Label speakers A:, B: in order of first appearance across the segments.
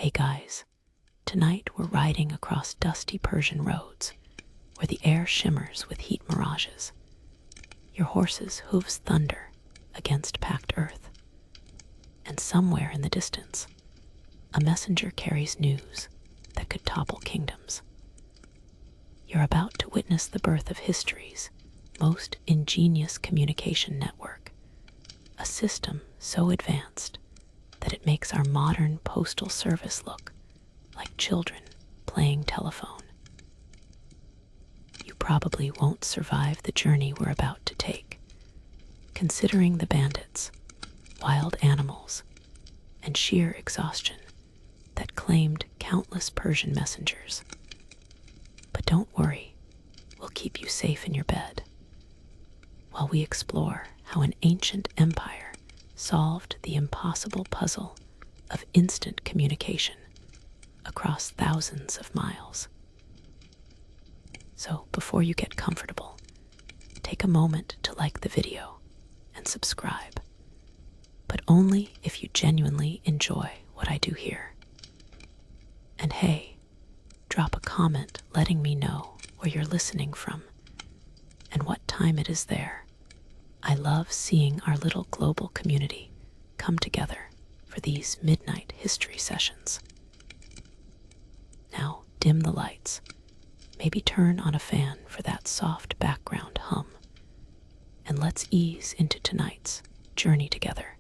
A: Hey guys, tonight we're riding across dusty Persian roads where the air shimmers with heat mirages. Your horse's hooves thunder against packed earth. And somewhere in the distance, a messenger carries news that could topple kingdoms. You're about to witness the birth of history's most ingenious communication network, a system so advanced that it makes our modern postal service look like children playing telephone. You probably won't survive the journey we're about to take, considering the bandits, wild animals, and sheer exhaustion that claimed countless Persian messengers. But don't worry, we'll keep you safe in your bed while we explore how an ancient empire solved the impossible puzzle of instant communication across thousands of miles. So before you get comfortable, take a moment to like the video and subscribe, but only if you genuinely enjoy what I do here. And hey, drop a comment letting me know where you're listening from and what time it is there. I love seeing our little global community come together for these midnight history sessions. Now dim the lights, maybe turn on a fan for that soft background hum, and let's ease into tonight's journey together.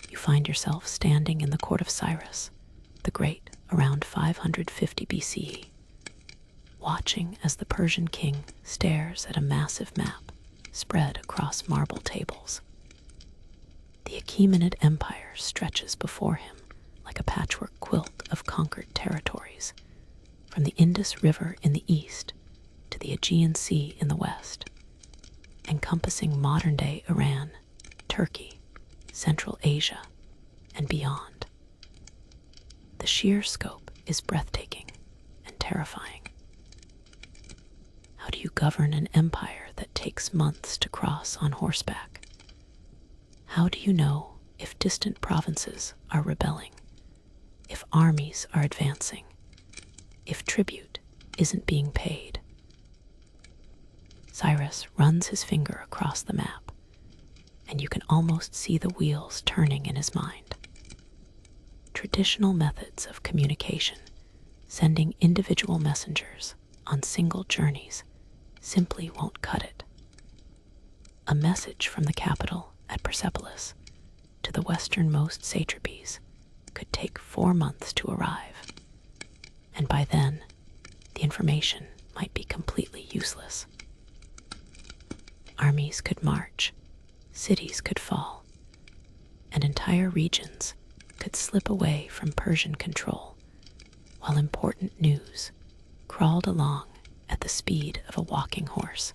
A: You find yourself standing in the court of Cyrus the Great around 550 BCE, watching as the Persian king stares at a massive map spread across marble tables. The Achaemenid Empire stretches before him like a patchwork quilt of conquered territories, from the Indus River in the east to the Aegean Sea in the west, encompassing modern-day Iran, Turkey, Central Asia, and beyond. The sheer scope is breathtaking and terrifying. How do you govern an empire that takes months to cross on horseback? How do you know if distant provinces are rebelling, if armies are advancing, if tribute isn't being paid? Cyrus runs his finger across the map, and you can almost see the wheels turning in his mind. Traditional methods of communication, sending individual messengers on single journeys, simply won't cut it. A message from the capital at Persepolis to the westernmost satrapies could take 4 months to arrive, and by then, the information might be completely useless. Armies could march, cities could fall, and entire regions could slip away from Persian control, while important news crawled along at the speed of a walking horse.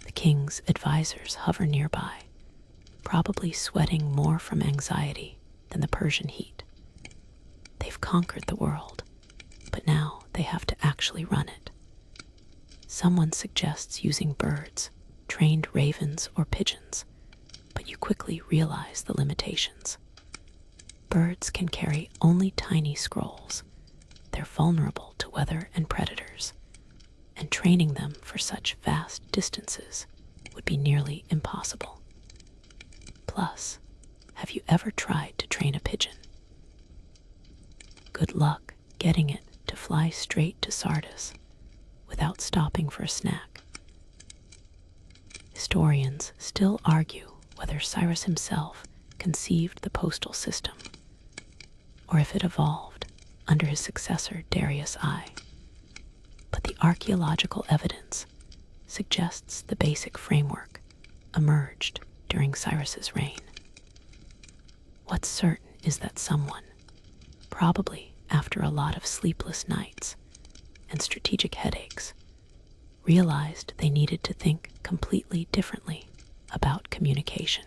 A: The king's advisors hover nearby, probably sweating more from anxiety than the Persian heat. They've conquered the world, but now they have to actually run it. Someone suggests using birds, trained ravens or pigeons, but you quickly realize the limitations. Birds can carry only tiny scrolls. They're vulnerable to weather and predators, and training them for such vast distances would be nearly impossible. Plus, have you ever tried to train a pigeon? Good luck getting it to fly straight to Sardis without stopping for a snack. Historians still argue whether Cyrus himself conceived the postal system, or if it evolved under his successor Darius I. But the archaeological evidence suggests the basic framework emerged during Cyrus's reign. What's certain is that someone, probably after a lot of sleepless nights and strategic headaches, realized they needed to think completely differently about communication.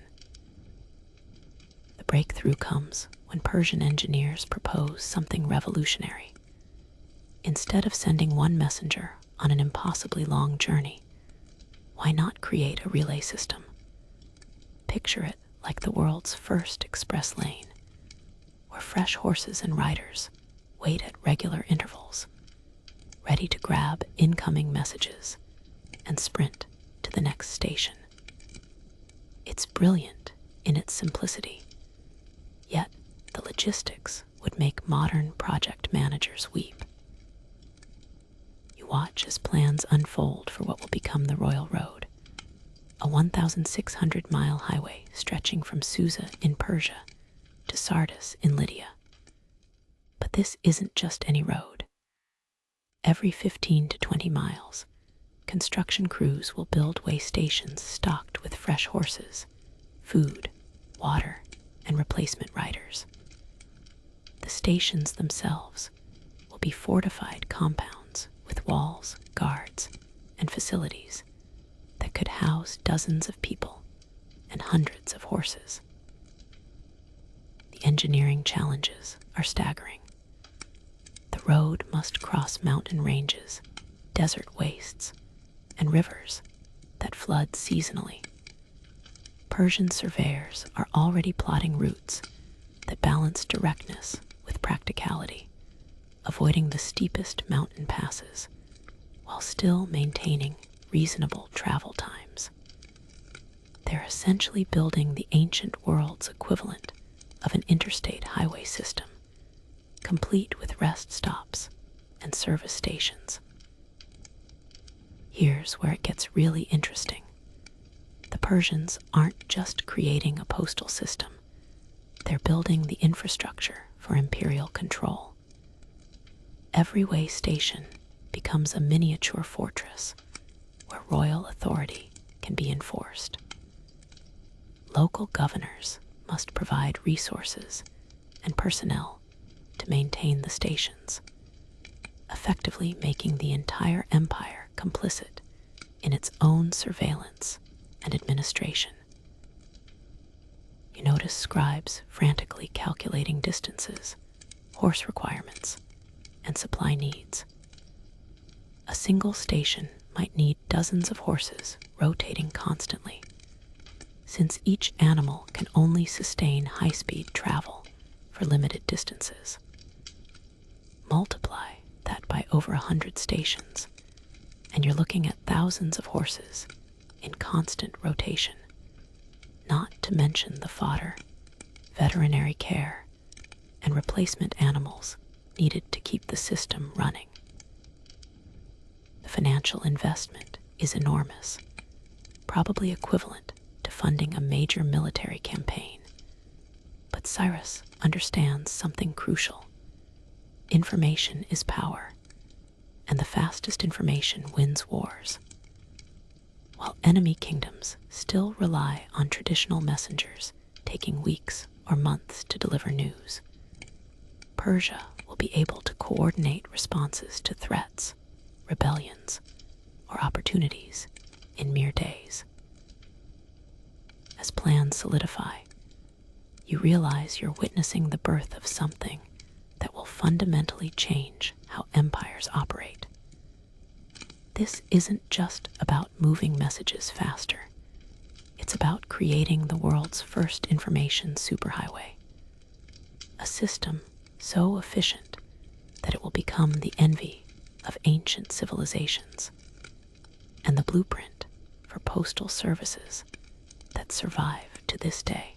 A: The breakthrough comes when Persian engineers propose something revolutionary. Instead of sending one messenger on an impossibly long journey, why not create a relay system? Picture it like the world's first express lane, fresh horses and riders wait at regular intervals, ready to grab incoming messages and sprint to the next station. It's brilliant in its simplicity, yet the logistics would make modern project managers weep. You watch as plans unfold for what will become the Royal Road, a 1,600-mile highway stretching from Susa in Persia to Sardis in Lydia. But this isn't just any road. Every 15 to 20 miles, construction crews will build way stations stocked with fresh horses, food, water, and replacement riders. The stations themselves will be fortified compounds with walls, guards, and facilities that could house dozens of people and hundreds of horses. The engineering challenges are staggering. The road must cross mountain ranges, desert wastes, and rivers that flood seasonally. Persian surveyors are already plotting routes that balance directness with practicality, avoiding the steepest mountain passes while still maintaining reasonable travel times. They're essentially building the ancient world's equivalent of an interstate highway system, complete with rest stops and service stations. Here's where it gets really interesting. The Persians aren't just creating a postal system, they're building the infrastructure for imperial control. Every way station becomes a miniature fortress where royal authority can be enforced. Local governors must provide resources and personnel to maintain the stations, effectively making the entire empire complicit in its own surveillance and administration. You notice scribes frantically calculating distances, horse requirements, and supply needs. A single station might need dozens of horses rotating constantly, since each animal can only sustain high-speed travel for limited distances. Multiply that by over 100 stations, and you're looking at thousands of horses in constant rotation, not to mention the fodder, veterinary care, and replacement animals needed to keep the system running. The financial investment is enormous, probably equivalent to funding a major military campaign. But Cyrus understands something crucial. Information is power, and the fastest information wins wars. While enemy kingdoms still rely on traditional messengers taking weeks or months to deliver news, Persia will be able to coordinate responses to threats, rebellions, or opportunities in mere days. As plans solidify, you realize you're witnessing the birth of something that will fundamentally change how empires operate. This isn't just about moving messages faster. It's about creating the world's first information superhighway, a system so efficient that it will become the envy of ancient civilizations and the blueprint for postal services that survive to this day.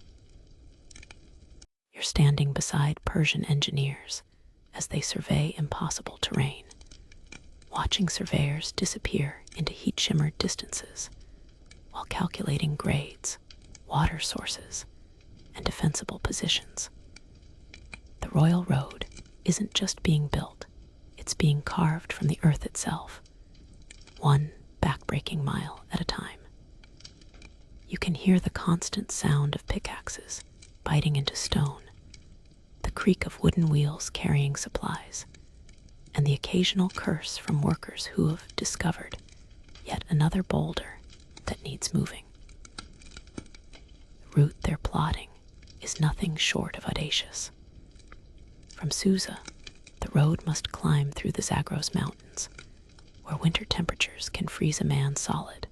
A: You're standing beside Persian engineers as they survey impossible terrain, watching surveyors disappear into heat-shimmered distances while calculating grades, water sources, and defensible positions. The Royal Road isn't just being built, it's being carved from the earth itself, one backbreaking mile at a time. You can hear the constant sound of pickaxes biting into stone, the creak of wooden wheels carrying supplies, and the occasional curse from workers who have discovered yet another boulder that needs moving. The route they're plotting is nothing short of audacious. From Susa, the road must climb through the Zagros Mountains, where winter temperatures can freeze a man solid,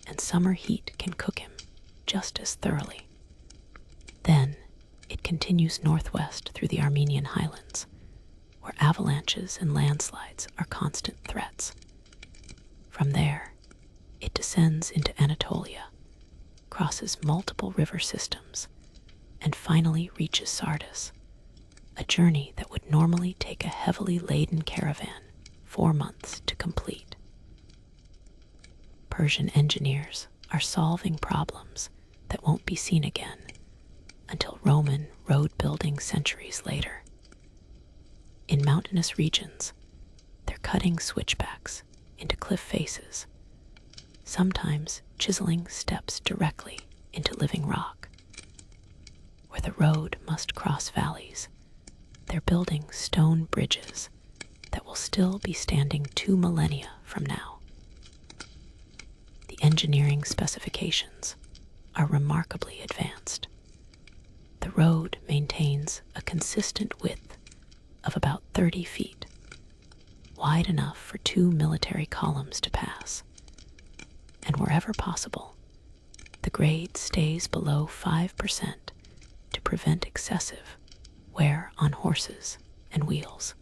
A: and summer heat can cook him just as thoroughly. Then it continues northwest through the Armenian highlands, where avalanches and landslides are constant threats. From there, it descends into Anatolia, crosses multiple river systems, and finally reaches Sardis, a journey that would normally take a heavily laden caravan 4 months to complete. Persian engineers are solving problems that won't be seen again until Roman road building centuries later. In mountainous regions, they're cutting switchbacks into cliff faces, sometimes chiseling steps directly into living rock. Where the road must cross valleys, they're building stone bridges that will still be standing 2 millennia from now. The engineering specifications are remarkably advanced. The road maintains a consistent width of about 30 feet, wide enough for 2 military columns to pass. And wherever possible, the grade stays below 5% to prevent excessive wear on horses and wheels.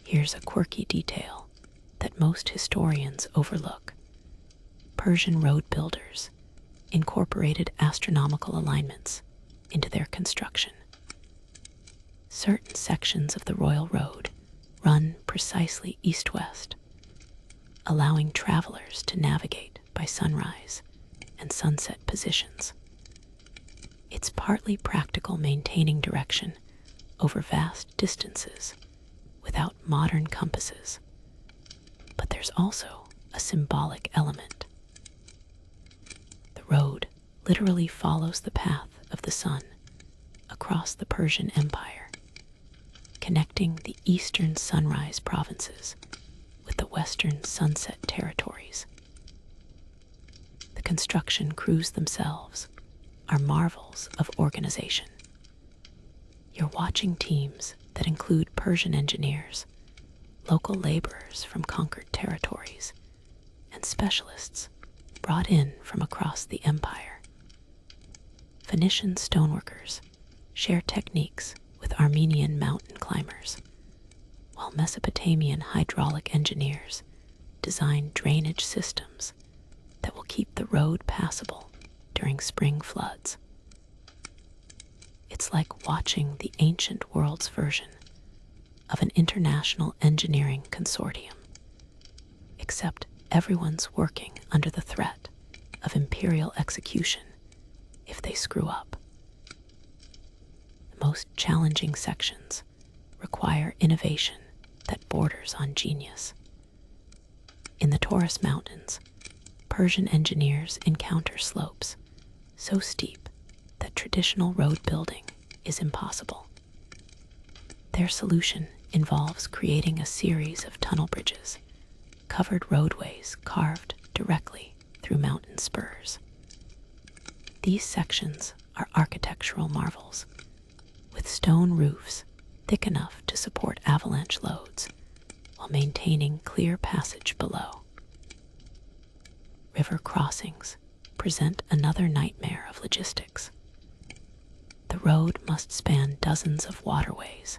A: Here's a quirky detail that most historians overlook. Persian road builders incorporated astronomical alignments into their construction. Certain sections of the royal road run precisely east-west, allowing travelers to navigate by sunrise and sunset positions. It's partly practical maintaining direction over vast distances without modern compasses, but there's also a symbolic element. The road literally follows the path of the sun across the Persian Empire, connecting the eastern sunrise provinces with the western sunset territories. The construction crews themselves are marvels of organization. You're watching teams that include Persian engineers, local laborers from conquered territories, and specialists brought in from across the empire. Phoenician stoneworkers share techniques with Armenian mountain climbers, while Mesopotamian hydraulic engineers design drainage systems that will keep the road passable during spring floods. It's like watching the ancient world's version of an international engineering consortium, except everyone's working under the threat of imperial execution if they screw up. The most challenging sections require innovation that borders on genius. In the Taurus Mountains, Persian engineers encounter slopes so steep that traditional road building is impossible. Their solution involves creating a series of tunnel bridges, covered roadways carved directly through mountain spurs. These sections are architectural marvels, with stone roofs thick enough to support avalanche loads while maintaining clear passage below. River crossings present another nightmare of logistics. The road must span dozens of waterways,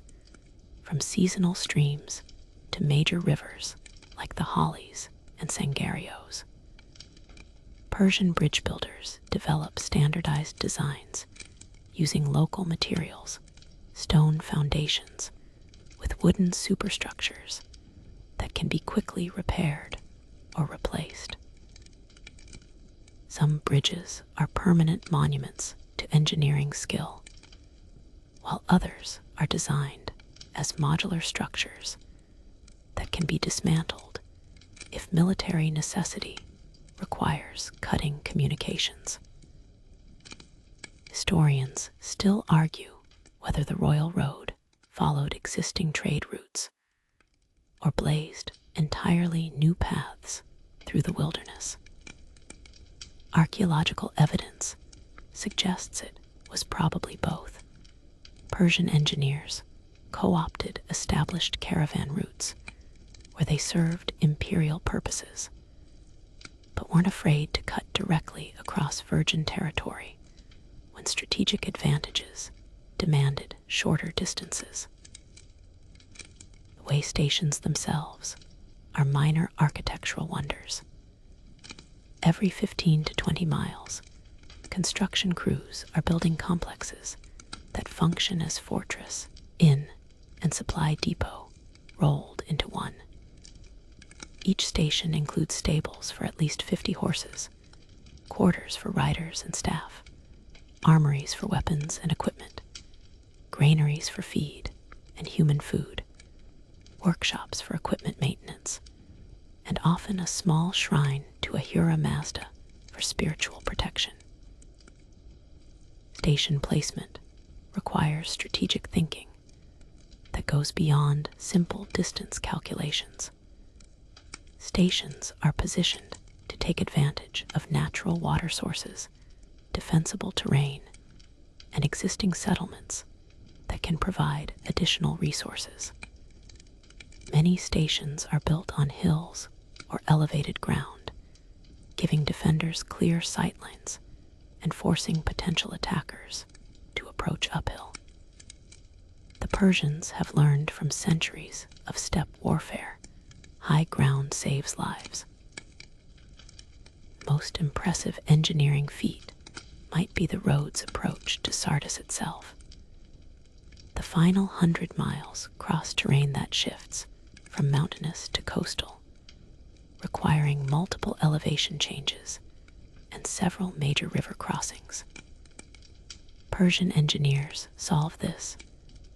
A: from seasonal streams to major rivers like the Hollies and Sangarios. Persian bridge builders develop standardized designs using local materials, stone foundations, with wooden superstructures that can be quickly repaired or replaced. Some bridges are permanent monuments to engineering skill, while others are designed as modular structures that can be dismantled if military necessity requires cutting communications. Historians still argue whether the Royal Road followed existing trade routes or blazed entirely new paths through the wilderness. Archaeological evidence suggests it was probably both. Persian engineers co-opted established caravan routes where they served imperial purposes, but weren't afraid to cut directly across virgin territory when when strategic advantages demanded shorter distances. The way stations themselves are minor architectural wonders. Every 15 to 20 miles, construction crews are building complexes that function as fortress, inn, and supply depot rolled into one. Each station includes stables for at least 50 horses, quarters for riders and staff, armories for weapons and equipment, granaries for feed and human food, workshops for equipment maintenance, and often a small shrine to Ahura Mazda for spiritual protection. Station placement requires strategic thinking that goes beyond simple distance calculations. Stations are positioned to take advantage of natural water sources, defensible terrain, and existing settlements that can provide additional resources. Many stations are built on hills or elevated ground, giving defenders clear sightlines and forcing potential attackers to approach uphill. The Persians have learned from centuries of steppe warfare. High ground saves lives. The most impressive engineering feat might be the road's approach to Sardis itself. The final 100 miles cross terrain that shifts from mountainous to coastal, requiring multiple elevation changes and several major river crossings. Persian engineers solve this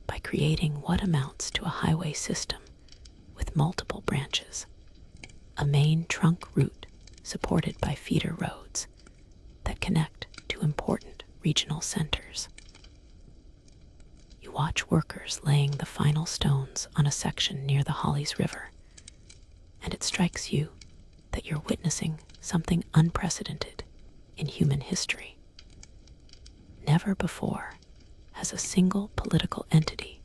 A: by creating what amounts to a highway system with multiple branches, a main trunk route supported by feeder roads that connect to important regional centers. You watch workers laying the final stones on a section near the Hollies River, and it strikes you that you're witnessing something unprecedented in human history. Never before has a single political entity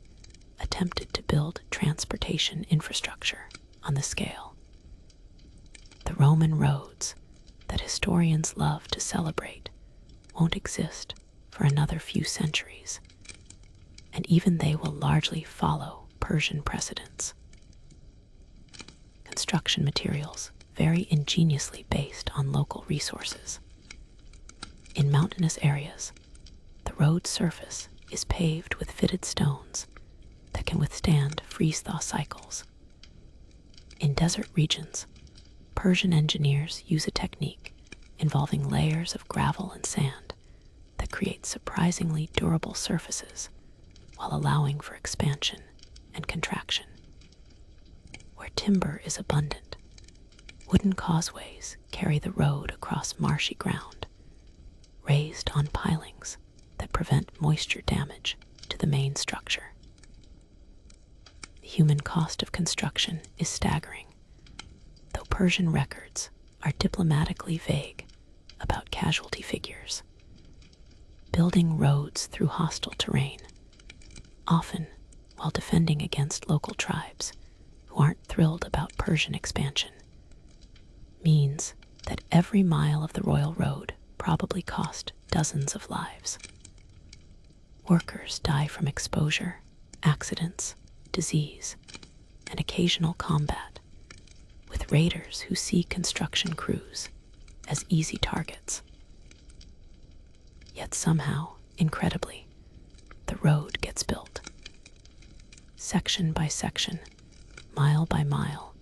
A: attempted to build transportation infrastructure on the scale. The Roman roads that historians love to celebrate won't exist for another few centuries, and even they will largely follow Persian precedents. Construction materials vary ingeniously based on local resources. In mountainous areas, the road surface is paved with fitted stones that can withstand freeze-thaw cycles. In desert regions, Persian engineers use a technique involving layers of gravel and sand that create surprisingly durable surfaces while allowing for expansion and contraction. Where timber is abundant, wooden causeways carry the road across marshy ground, raised on pilings that prevent moisture damage to the main structure. The human cost of construction is staggering, though Persian records are diplomatically vague about casualty figures. Building roads through hostile terrain, often while defending against local tribes who aren't thrilled about Persian expansion, means that every mile of the royal road probably cost dozens of lives. Workers die from exposure, accidents, disease, and occasional combat, with raiders who see construction crews as easy targets. Yet somehow, incredibly, the road gets built. Section by section, mile by mile,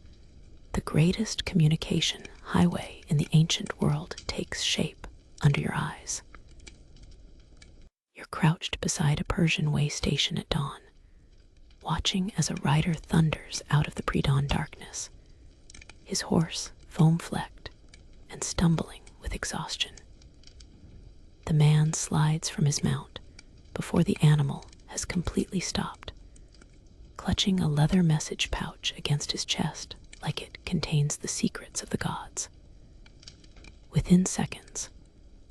A: the greatest communication highway in the ancient world takes shape under your eyes. You're crouched beside a Persian way station at dawn, watching as a rider thunders out of the pre-dawn darkness, his horse foam-flecked and stumbling with exhaustion. The man slides from his mount before the animal has completely stopped, clutching a leather message pouch against his chest like it contains the secrets of the gods. Within seconds,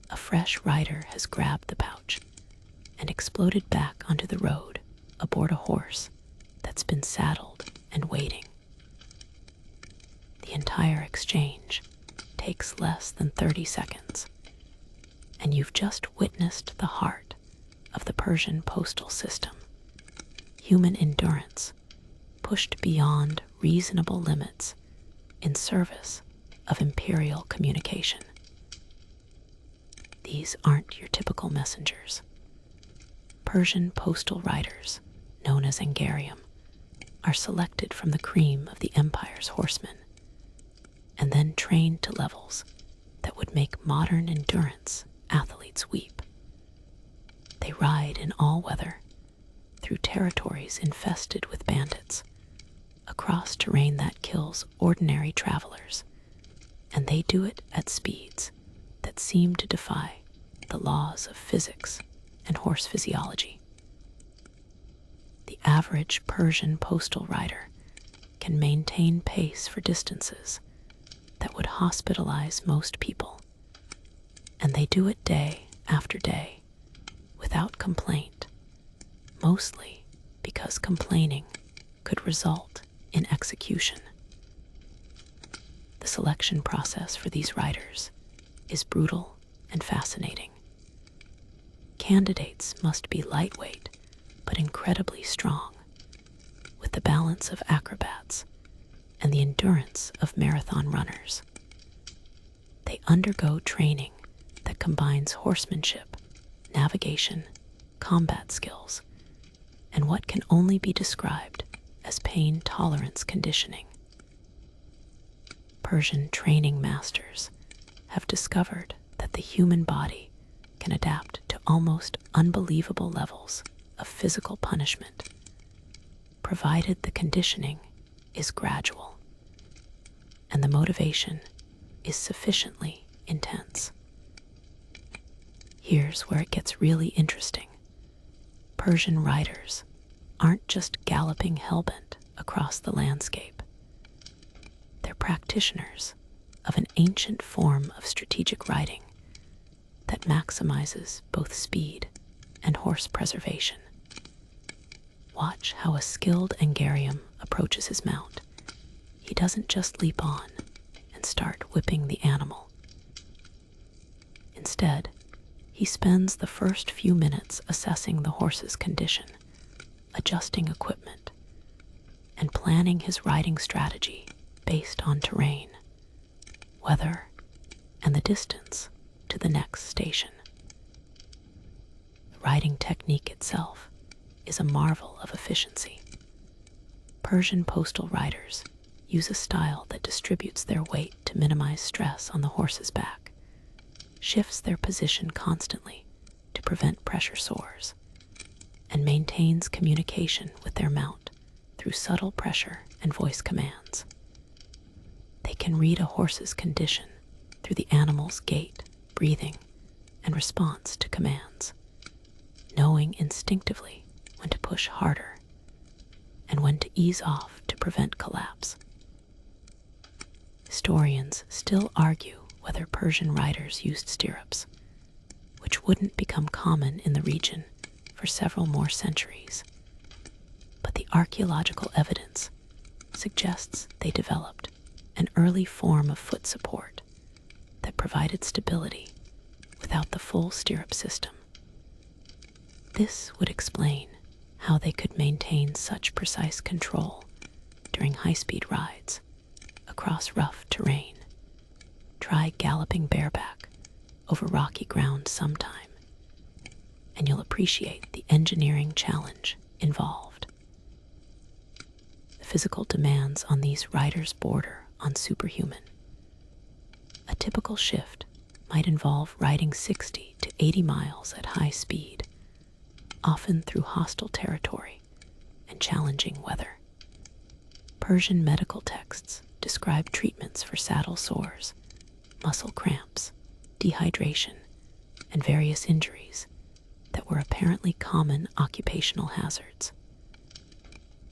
A: a fresh rider has grabbed the pouch and exploded back onto the road aboard a horse that's been saddled and waiting. The entire exchange takes less than 30 seconds, And you've just witnessed the heart of the Persian postal system. Human endurance pushed beyond reasonable limits in service of imperial communication. These aren't your typical messengers. Persian postal riders, known as Angarium, are selected from the cream of the empire's horsemen and then trained to levels that would make modern endurance athletes weep. They ride in all weather, through territories infested with bandits, across terrain that kills ordinary travelers, and they do it at speeds that seem to defy the laws of physics and horse physiology. The average Persian postal rider can maintain pace for distances that would hospitalize most people, and they do it day after day without complaint, mostly because complaining could result in execution. The selection process for these riders is brutal and fascinating. Candidates must be lightweight but incredibly strong, with the balance of acrobats and the endurance of marathon runners. They undergo training that combines horsemanship, navigation, combat skills, and what can only be described as pain tolerance conditioning. Persian training masters have discovered that the human body can adapt to almost unbelievable levels of physical punishment, provided the conditioning is gradual and the motivation is sufficiently intense. Here's where it gets really interesting. Persian riders aren't just galloping hellbent across the landscape. They're practitioners of an ancient form of strategic riding that maximizes both speed and horse preservation. Watch how a skilled Angarium approaches his mount. He doesn't just leap on and start whipping the animal. Instead, he spends the first few minutes assessing the horse's condition, adjusting equipment, and planning his riding strategy based on terrain, weather, and the distance to the next station. The riding technique itself is a marvel of efficiency. Persian postal riders use a style that distributes their weight to minimize stress on the horse's back, shifts their position constantly to prevent pressure sores, and maintains communication with their mount through subtle pressure and voice commands. They can read a horse's condition through the animal's gait, breathing, and response to commands, knowing instinctively when to push harder and when to ease off to prevent collapse. Historians still argue whether Persian riders used stirrups, which wouldn't become common in the region for several more centuries. But the archaeological evidence suggests they developed an early form of foot support that provided stability without the full stirrup system. This would explain how they could maintain such precise control during high-speed rides across rough terrain. Try galloping bareback over rocky ground sometime, and you'll appreciate the engineering challenge involved. The physical demands on these riders border on superhuman. A typical shift might involve riding 60 to 80 miles at high speed, often through hostile territory and challenging weather. Persian medical texts describe treatments for saddle sores, muscle cramps, dehydration, and various injuries that were apparently common occupational hazards.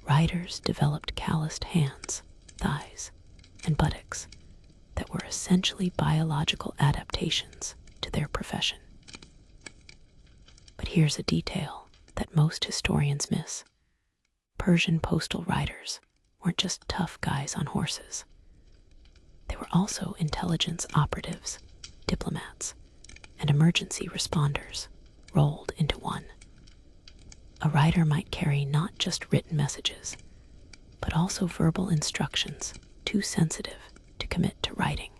A: Riders developed calloused hands, thighs, and buttocks that were essentially biological adaptations to their profession. But here's a detail that most historians miss. Persian postal riders weren't just tough guys on horses. They were also intelligence operatives, diplomats, and emergency responders rolled into one. A rider might carry not just written messages, but also verbal instructions too sensitive to commit to writing.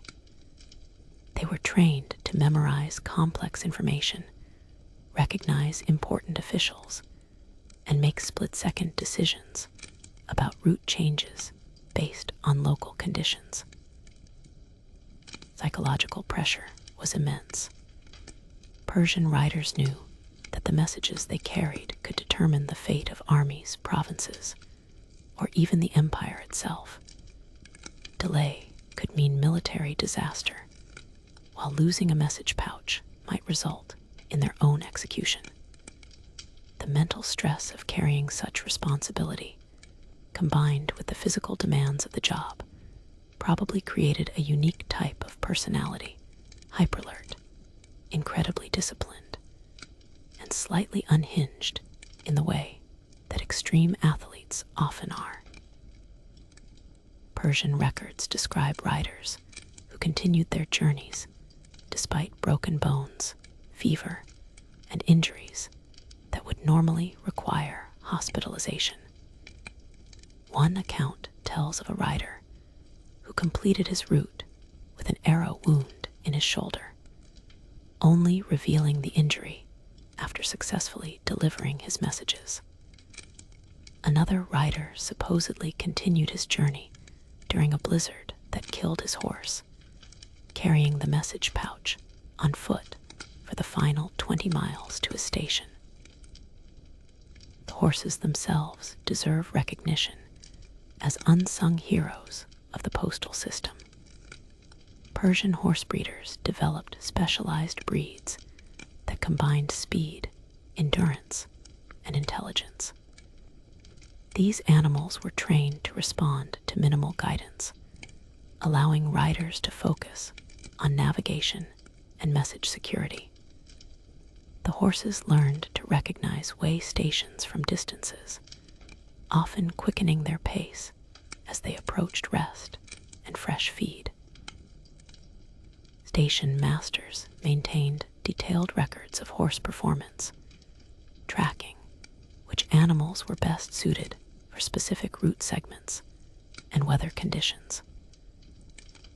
A: They were trained to memorize complex information, recognize important officials, and make split-second decisions about route changes based on local conditions. Psychological pressure was immense. Persian riders knew that the messages they carried could determine the fate of armies, provinces, or even the empire itself. Delay could mean military disaster, while losing a message pouch might result in their own execution. The mental stress of carrying such responsibility, combined with the physical demands of the job, probably created a unique type of personality, hyperalert, incredibly disciplined, and slightly unhinged in the way that extreme athletes often are. Persian records describe riders who continued their journeys despite broken bones, fever, and injuries that would normally require hospitalization. One account tells of a rider who completed his route with an arrow wound in his shoulder, only revealing the injury after successfully delivering his messages. Another rider supposedly continued his journey during a blizzard that killed his horse, carrying the message pouch on foot for the final 20 miles to his station. The horses themselves deserve recognition as unsung heroes of the postal system. Persian horse breeders developed specialized breeds that combined speed, endurance, and intelligence. These animals were trained to respond to minimal guidance, allowing riders to focus on navigation and message security. The horses learned to recognize way stations from distances, often quickening their pace as they approached rest and fresh feed. Station masters maintained detailed records of horse performance, tracking which animals were best suited for specific route segments and weather conditions.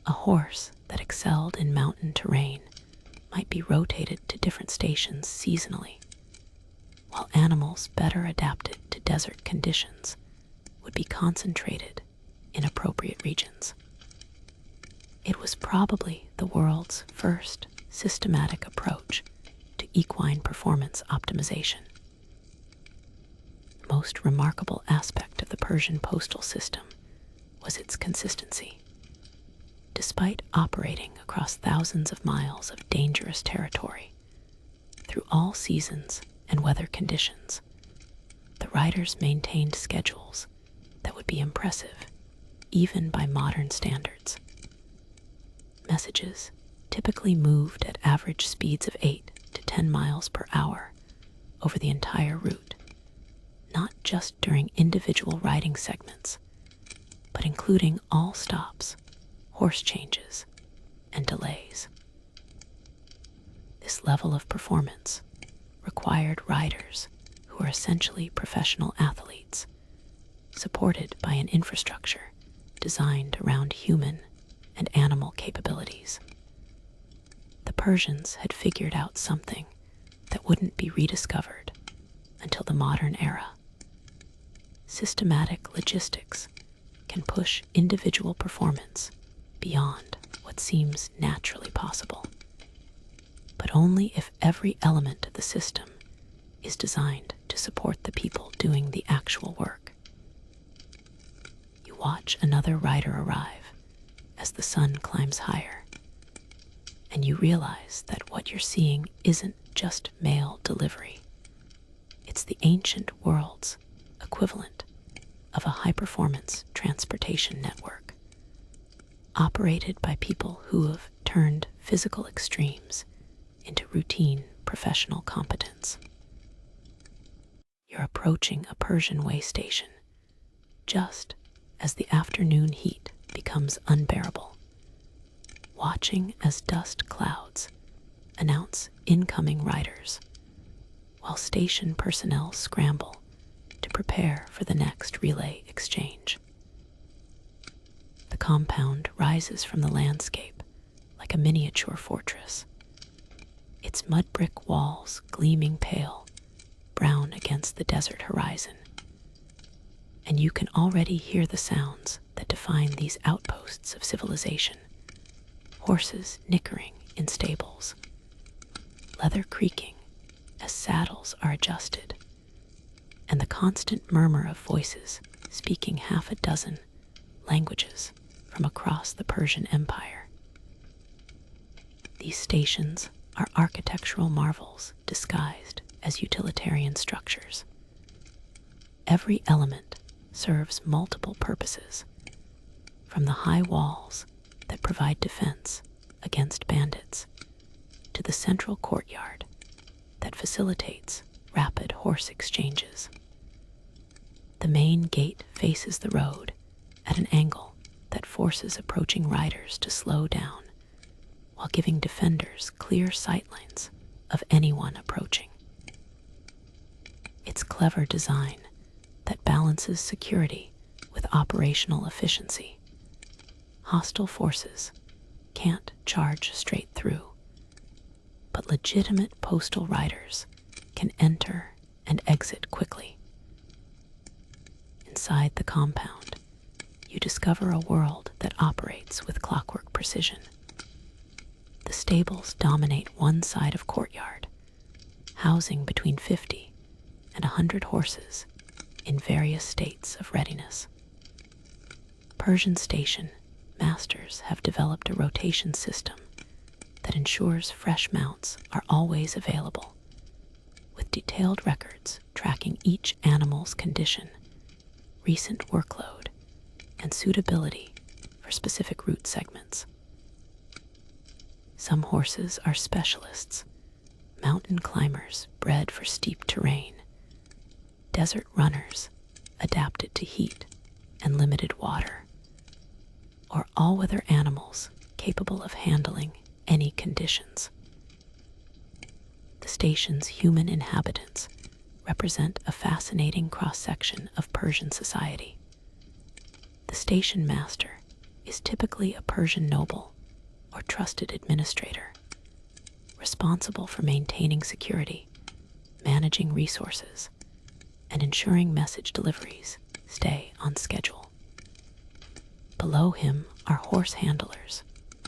A: A horse that excelled in mountain terrain might be rotated to different stations seasonally, while animals better adapted to desert conditions would be concentrated in appropriate regions. It was probably the world's first systematic approach to equine performance optimization. The most remarkable aspect of the Persian postal system was its consistency. Despite operating across thousands of miles of dangerous territory, through all seasons and weather conditions, the riders maintained schedules that would be impressive even by modern standards. Messages typically moved at average speeds of 8 to 10 miles per hour over the entire route, not just during individual riding segments, but including all stops, horse changes, and delays. This level of performance required riders who are essentially professional athletes, supported by an infrastructure designed around human and animal capabilities. The Persians had figured out something that wouldn't be rediscovered until the modern era. Systematic logistics can push individual performance beyond what seems naturally possible, but only if every element of the system is designed to support the people doing the actual work. You watch another rider arrive as the sun climbs higher, and you realize that what you're seeing isn't just mail delivery. It's the ancient world's equivalent of a high-performance transportation network, operated by people who have turned physical extremes into routine professional competence. You're approaching a Persian way station just as the afternoon heat becomes unbearable, watching as dust clouds announce incoming riders, while station personnel scramble to prepare for the next relay exchange. The compound rises from the landscape like a miniature fortress, its mud brick walls gleaming pale brown against the desert horizon. And you can already hear the sounds that define these outposts of civilization: horses nickering in stables, leather creaking as saddles are adjusted, and the constant murmur of voices speaking half a dozen languages from across the Persian Empire. These stations are architectural marvels disguised as utilitarian structures. Every element serves multiple purposes, from the high walls that provide defense against bandits to the central courtyard that facilitates rapid horse exchanges. The main gate faces the road at an angle that forces approaching riders to slow down, while giving defenders clear sightlines of anyone approaching. Its clever design that balances security with operational efficiency. Hostile forces can't charge straight through, but legitimate postal riders can enter and exit quickly. Inside the compound, you discover a world that operates with clockwork precision. The stables dominate one side of courtyard, housing between 50 and 100 horses in various states of readiness. Persian station masters have developed a rotation system that ensures fresh mounts are always available, with detailed records tracking each animal's condition, recent workload, and suitability for specific route segments. Some horses are specialists, mountain climbers bred for steep terrain, desert runners adapted to heat and limited water, or all-weather animals capable of handling any conditions. The station's human inhabitants represent a fascinating cross-section of Persian society. The station master is typically a Persian noble or trusted administrator, responsible for maintaining security, managing resources, and ensuring message deliveries stay on schedule. Below him are horse handlers,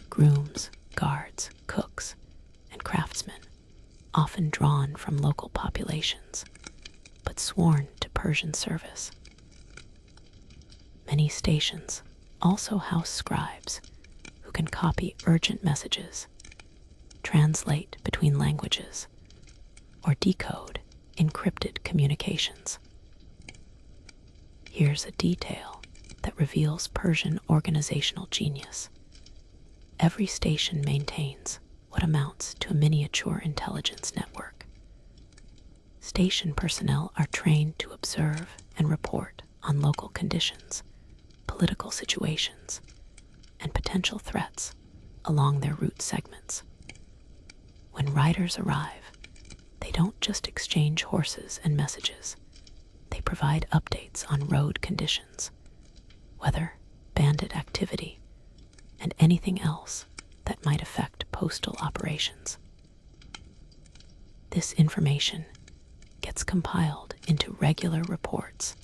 A: grooms, guards, cooks, and craftsmen, often drawn from local populations, but sworn to Persian service. Many stations also house scribes who can copy urgent messages, translate between languages, or decode encrypted communications. Here's a detail that reveals Persian organizational genius. Every station maintains what amounts to a miniature intelligence network. Station personnel are trained to observe and report on local conditions, political situations, and potential threats along their route segments. When riders arrive, they don't just exchange horses and messages. They provide updates on road conditions, weather, bandit activity, and anything else that might affect postal operations. This information gets compiled into regular reports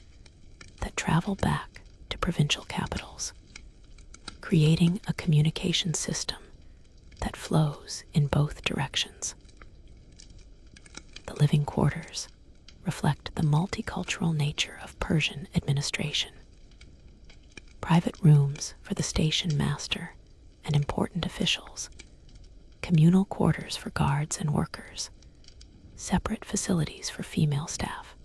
A: that travel back to provincial capitals, creating a communication system that flows in both directions. The living quarters reflect the multicultural nature of Persian administration. Private rooms for the station master and important officials, communal quarters for guards and workers, separate facilities for female staff.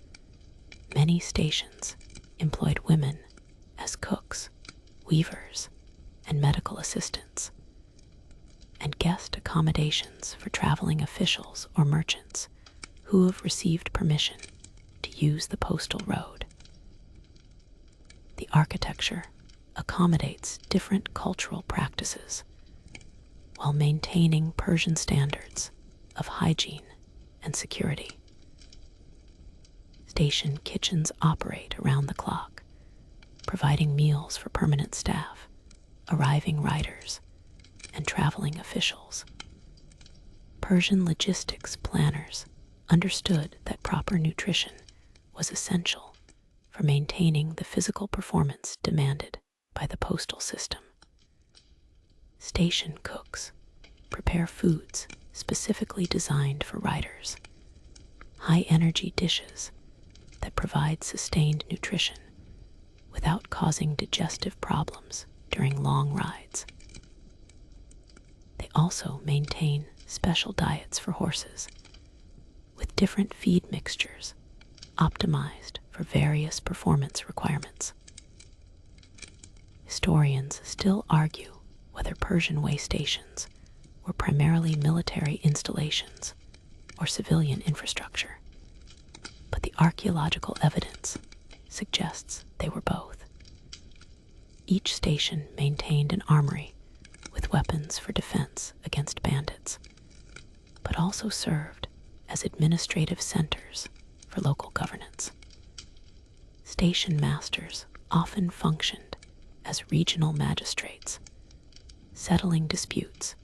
A: Many stations employed women as cooks, weavers, and medical assistants, and guest accommodations for traveling officials or merchants who have received permission to use the postal road. The architecture accommodates different cultural practices while maintaining Persian standards of hygiene and security. Station kitchens operate around the clock, providing meals for permanent staff, arriving riders, and traveling officials. Persian logistics planners understood that proper nutrition was essential for maintaining the physical performance demanded by the postal system. Station cooks prepare foods specifically designed for riders, high-energy dishes that provide sustained nutrition without causing digestive problems during long rides. They also maintain special diets for horses, with different feed mixtures optimized for various performance requirements. Historians still argue whether Persian way stations were primarily military installations or civilian infrastructure, but the archaeological evidence suggests they were both. Each station maintained an armory with weapons for defense against bandits, but also served as administrative centers for local governance. Station masters often functioned as regional magistrates, settling disputes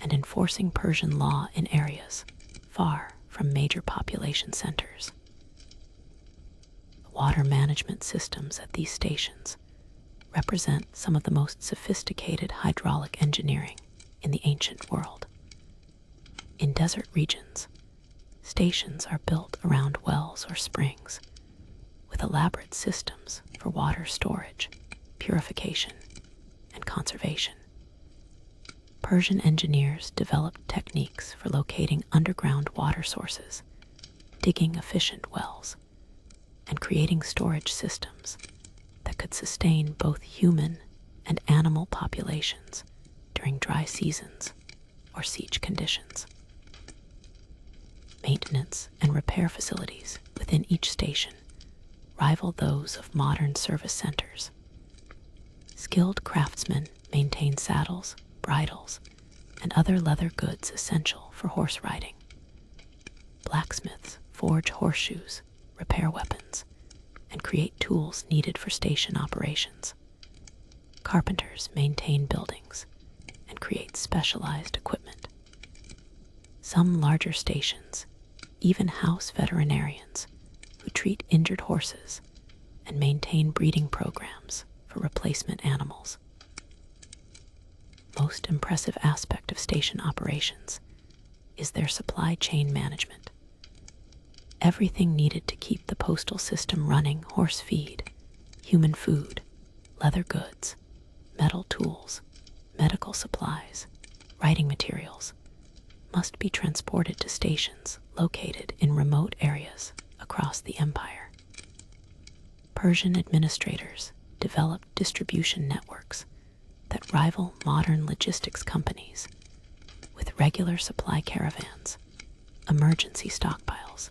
A: and enforcing Persian law in areas far from major population centers. The water management systems at these stations represent some of the most sophisticated hydraulic engineering in the ancient world. In desert regions, stations are built around wells or springs, with elaborate systems for water storage, purification, and conservation. Persian engineers developed techniques for locating underground water sources, digging efficient wells, and creating storage systems that could sustain both human and animal populations during dry seasons or siege conditions. Maintenance and repair facilities within each station rival those of modern service centers. Skilled craftsmen maintain saddles, bridles, and other leather goods essential for horse riding. Blacksmiths forge horseshoes, repair weapons, and create tools needed for station operations. Carpenters maintain buildings and create specialized equipment. Some larger stations even house veterinarians who treat injured horses and maintain breeding programs for replacement animals. Most impressive aspect of station operations is their supply chain management. Everything needed to keep the postal system running, horse feed, human food, leather goods, metal tools, medical supplies, writing materials, must be transported to stations located in remote areas across the empire. Persian administrators developed distribution networks that rival modern logistics companies, with regular supply caravans, emergency stockpiles,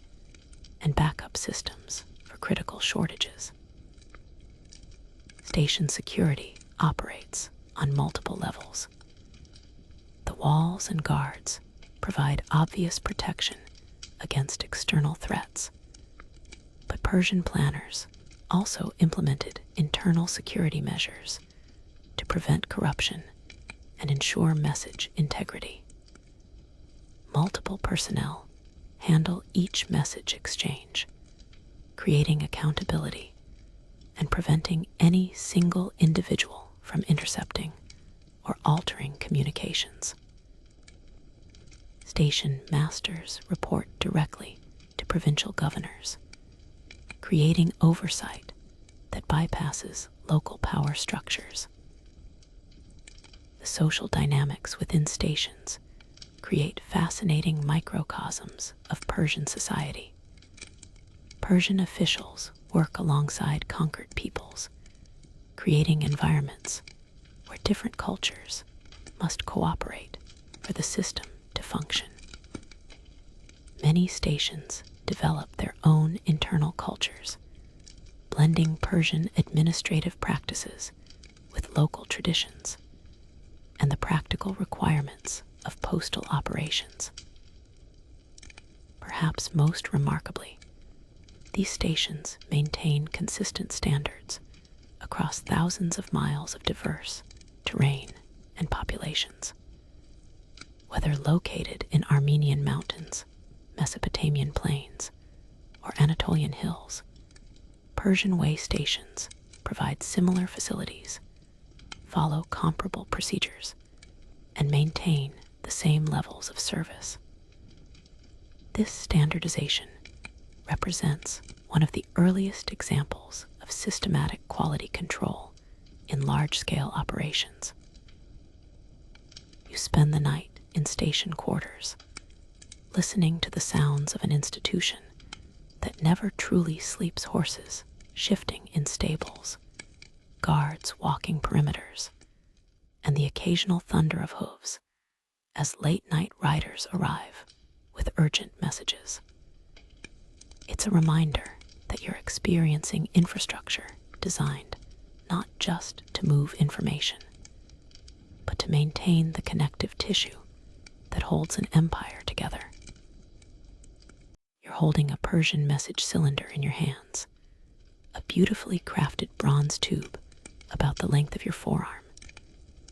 A: and backup systems for critical shortages. Station security operates on multiple levels. The walls and guards provide obvious protection against external threats, but Persian planners also implemented internal security measures to prevent corruption and ensure message integrity. Multiple personnel handle each message exchange, creating accountability and preventing any single individual from intercepting or altering communications. Station masters report directly to provincial governors, creating oversight that bypasses local power structures. The social dynamics within stations create fascinating microcosms of Persian society. Persian officials work alongside conquered peoples, creating environments where different cultures must cooperate for the system to function. Many stations develop their own internal cultures, blending Persian administrative practices with local traditions and the practical requirements of postal operations. perhaps most remarkably, these stations maintain consistent standards across thousands of miles of diverse terrain and populations. Whether located in Armenian mountains, Mesopotamian plains, or Anatolian hills, Persian way stations provide similar facilities, follow comparable procedures, and maintain the same levels of service. This standardization represents one of the earliest examples of systematic quality control in large-scale operations. You spend the night in station quarters, listening to the sounds of an institution that never truly sleeps, horses shifting in stables, guards walking perimeters, and the occasional thunder of hooves as late-night riders arrive with urgent messages. It's a reminder that you're experiencing infrastructure designed not just to move information, but to maintain the connective tissue that holds an empire together. You're holding a Persian message cylinder in your hands, a beautifully crafted bronze tube about the length of your forearm,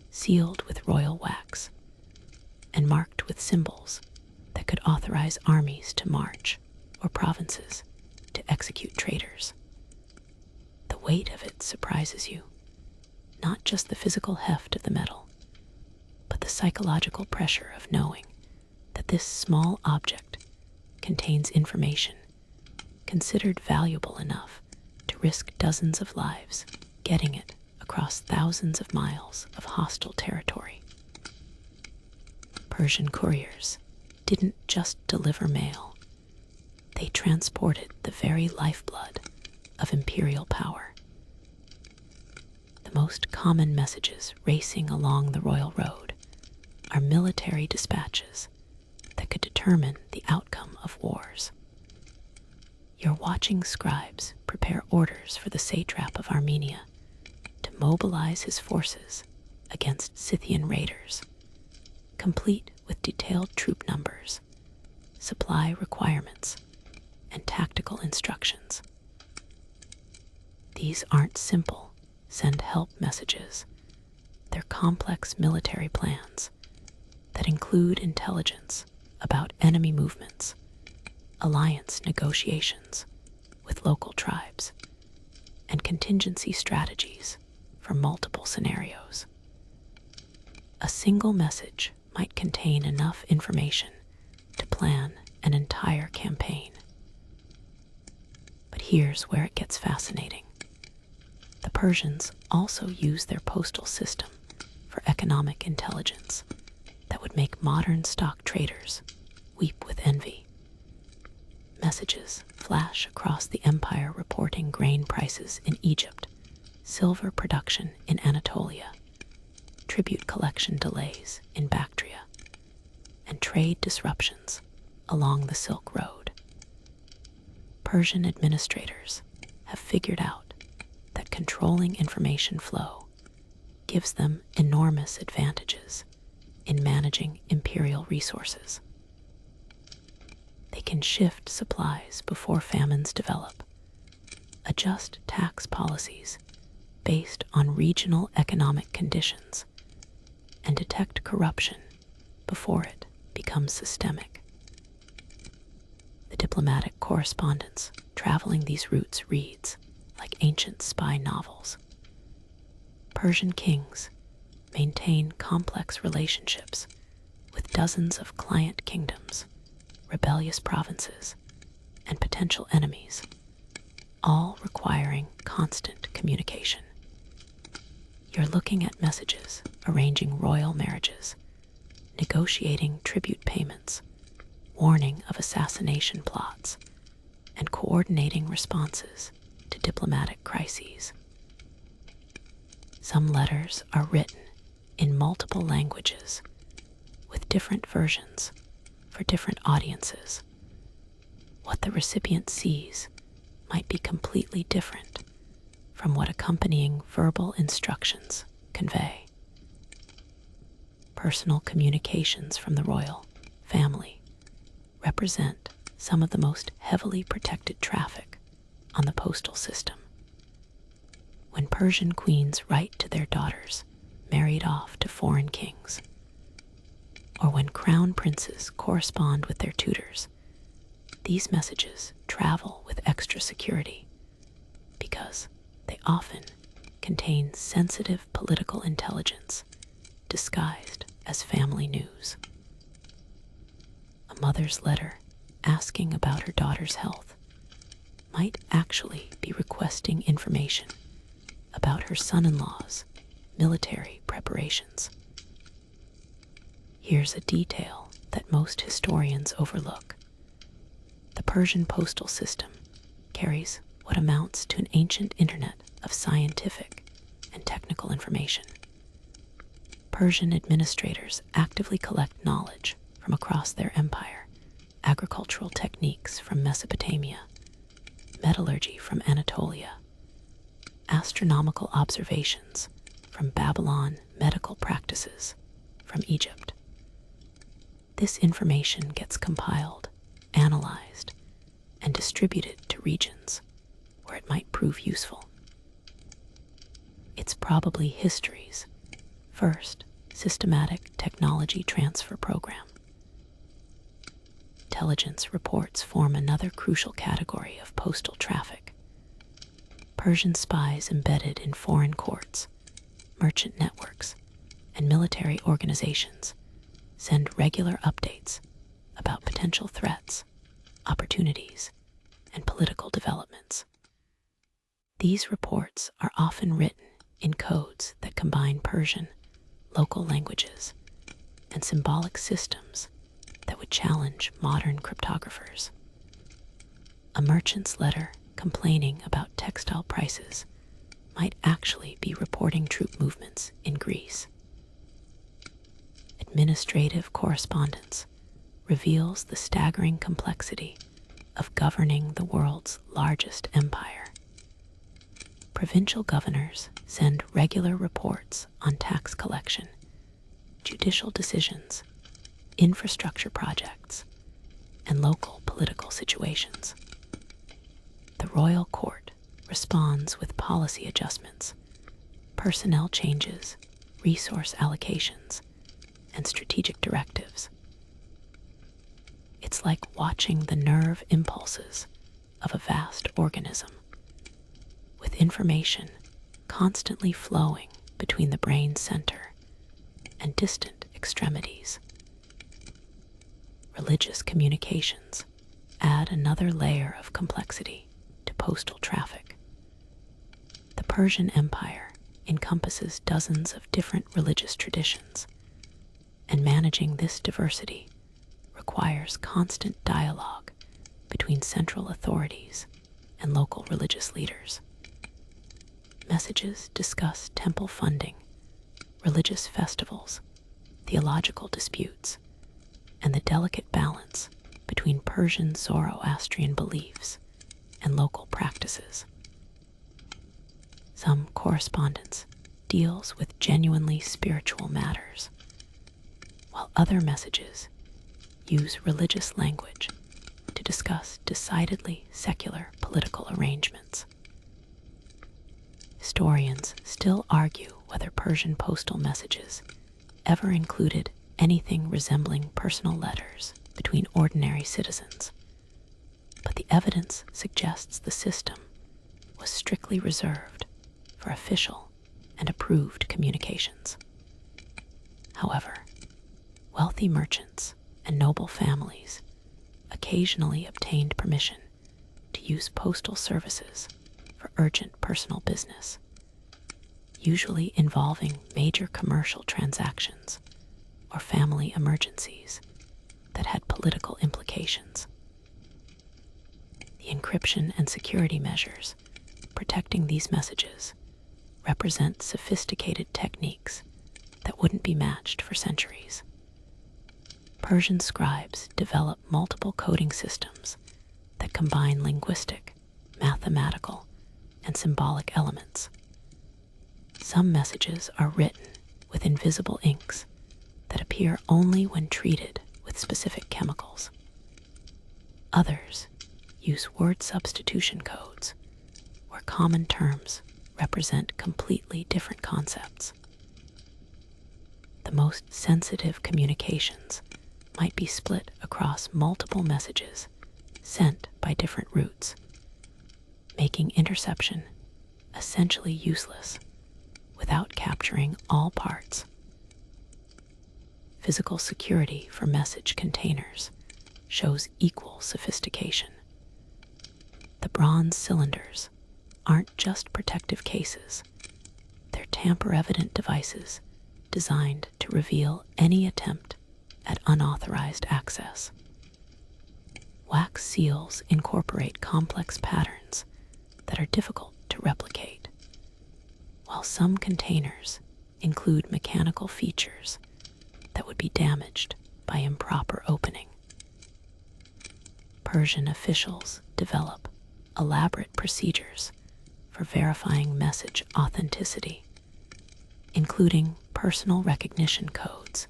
A: sealed with royal wax, and marked with symbols that could authorize armies to march or provinces to execute traitors. The weight of it surprises you, not just the physical heft of the metal, but the psychological pressure of knowing that this small object contains information considered valuable enough to risk dozens of lives getting it across thousands of miles of hostile territory. Persian couriers didn't just deliver mail, they transported the very lifeblood of imperial power. The most common messages racing along the royal road are military dispatches that could determine the outcome of wars. You're watching scribes prepare orders for the satrap of Armenia to mobilize his forces against Scythian raiders, complete with detailed troop numbers, supply requirements, and tactical instructions. These aren't simple send help messages. They're complex military plans that include intelligence about enemy movements, alliance negotiations with local tribes, and contingency strategies for multiple scenarios. A single message might contain enough information to plan an entire campaign. But here's where it gets fascinating. The Persians also use their postal system for economic intelligence that would make modern stock traders weep with envy. Messages flash across the empire reporting grain prices in Egypt, silver production in Anatolia, tribute collection delays in Bactria, and trade disruptions along the Silk Road. Persian administrators have figured out that controlling information flow gives them enormous advantages in managing imperial resources. They can shift supplies before famines develop, adjust tax policies based on regional economic conditions, and detect corruption before it becomes systemic. The diplomatic correspondence traveling these routes reads like ancient spy novels. Persian kings maintain complex relationships with dozens of client kingdoms, rebellious provinces, and potential enemies, all requiring constant communication. You're looking at messages, arranging royal marriages, negotiating tribute payments, warning of assassination plots, and coordinating responses to diplomatic crises. Some letters are written in multiple languages with different versions for different audiences. What the recipient sees might be completely different from what accompanying verbal instructions convey. Personal communications from the royal family represent some of the most heavily protected traffic on the postal system. When Persian queens write to their daughters married off to foreign kings, or when crown princes correspond with their tutors, these messages travel with extra security because they often contain sensitive political intelligence disguised as family news. A mother's letter asking about her daughter's health might actually be requesting information about her son-in-law's military preparations. Here's a detail that most historians overlook. The Persian postal system carries what amounts to an ancient internet of scientific and technical information. Persian administrators actively collect knowledge from across their empire, agricultural techniques from Mesopotamia, metallurgy from Anatolia, astronomical observations from Babylon, medical practices from Egypt. This information gets compiled, analyzed, and distributed to regions where it might prove useful. It's probably history's first systematic technology transfer program. Intelligence reports form another crucial category of postal traffic. Persian spies embedded in foreign courts, merchant networks, and military organizations send regular updates about potential threats, opportunities, and political developments. These reports are often written in codes that combine Persian, local languages, and symbolic systems that would challenge modern cryptographers. A merchant's letter complaining about textile prices might actually be reporting troop movements in Greece. Administrative correspondence reveals the staggering complexity of governing the world's largest empire. Provincial governors send regular reports on tax collection, judicial decisions, infrastructure projects, and local political situations. The royal court responds with policy adjustments, personnel changes, resource allocations, and strategic directives. It's like watching the nerve impulses of a vast organism, with information constantly flowing between the brain's center and distant extremities. Religious communications add another layer of complexity to postal traffic. The Persian Empire encompasses dozens of different religious traditions, and managing this diversity requires constant dialogue between central authorities and local religious leaders. Messages discuss temple funding, religious festivals, theological disputes, and the delicate balance between Persian Zoroastrian beliefs and local practices. Some correspondence deals with genuinely spiritual matters, while other messages use religious language to discuss decidedly secular political arrangements. Historians still argue whether Persian postal messages ever included anything resembling personal letters between ordinary citizens, but the evidence suggests the system was strictly reserved for official and approved communications. However, wealthy merchants and noble families occasionally obtained permission to use postal services for urgent personal business, usually involving major commercial transactions or family emergencies that had political implications. The encryption and security measures protecting these messages represent sophisticated techniques that wouldn't be matched for centuries. Persian scribes develop multiple coding systems that combine linguistic, mathematical, and symbolic elements. Some messages are written with invisible inks that appear only when treated with specific chemicals. Others use word substitution codes, where common terms represent completely different concepts. The most sensitive communications might be split across multiple messages sent by different routes, making interception essentially useless without capturing all parts. Physical security for message containers shows equal sophistication. The bronze cylinders aren't just protective cases, they're tamper-evident devices designed to reveal any attempt at unauthorized access. Wax seals incorporate complex patterns that are difficult to replicate, while some containers include mechanical features that would be damaged by improper opening. Persian officials develop elaborate procedures for verifying message authenticity, including personal recognition codes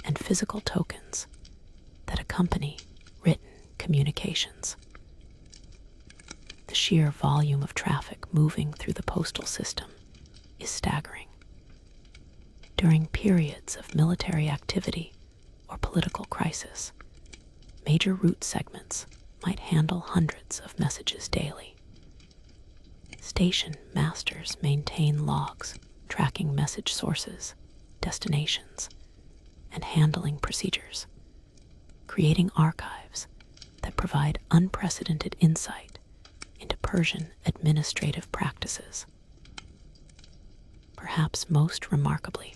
A: and physical tokens that accompany written communications. The sheer volume of traffic moving through the postal system is staggering. During periods of military activity or political crisis, major route segments might handle hundreds of messages daily. Station masters maintain logs tracking message sources, destinations, and handling procedures, creating archives that provide unprecedented insight into Persian administrative practices. Perhaps most remarkably,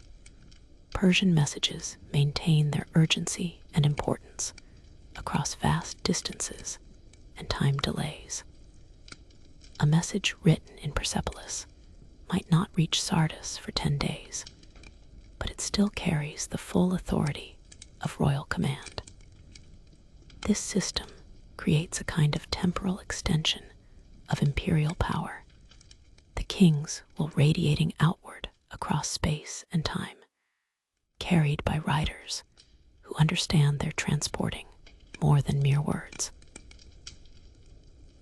A: Persian messages maintain their urgency and importance across vast distances and time delays. A message written in Persepolis might not reach Sardis for 10 days, but it still carries the full authority of royal command. This system creates a kind of temporal extension of imperial power, the kings will radiating outward across space and time, carried by riders who understand they're transporting more than mere words.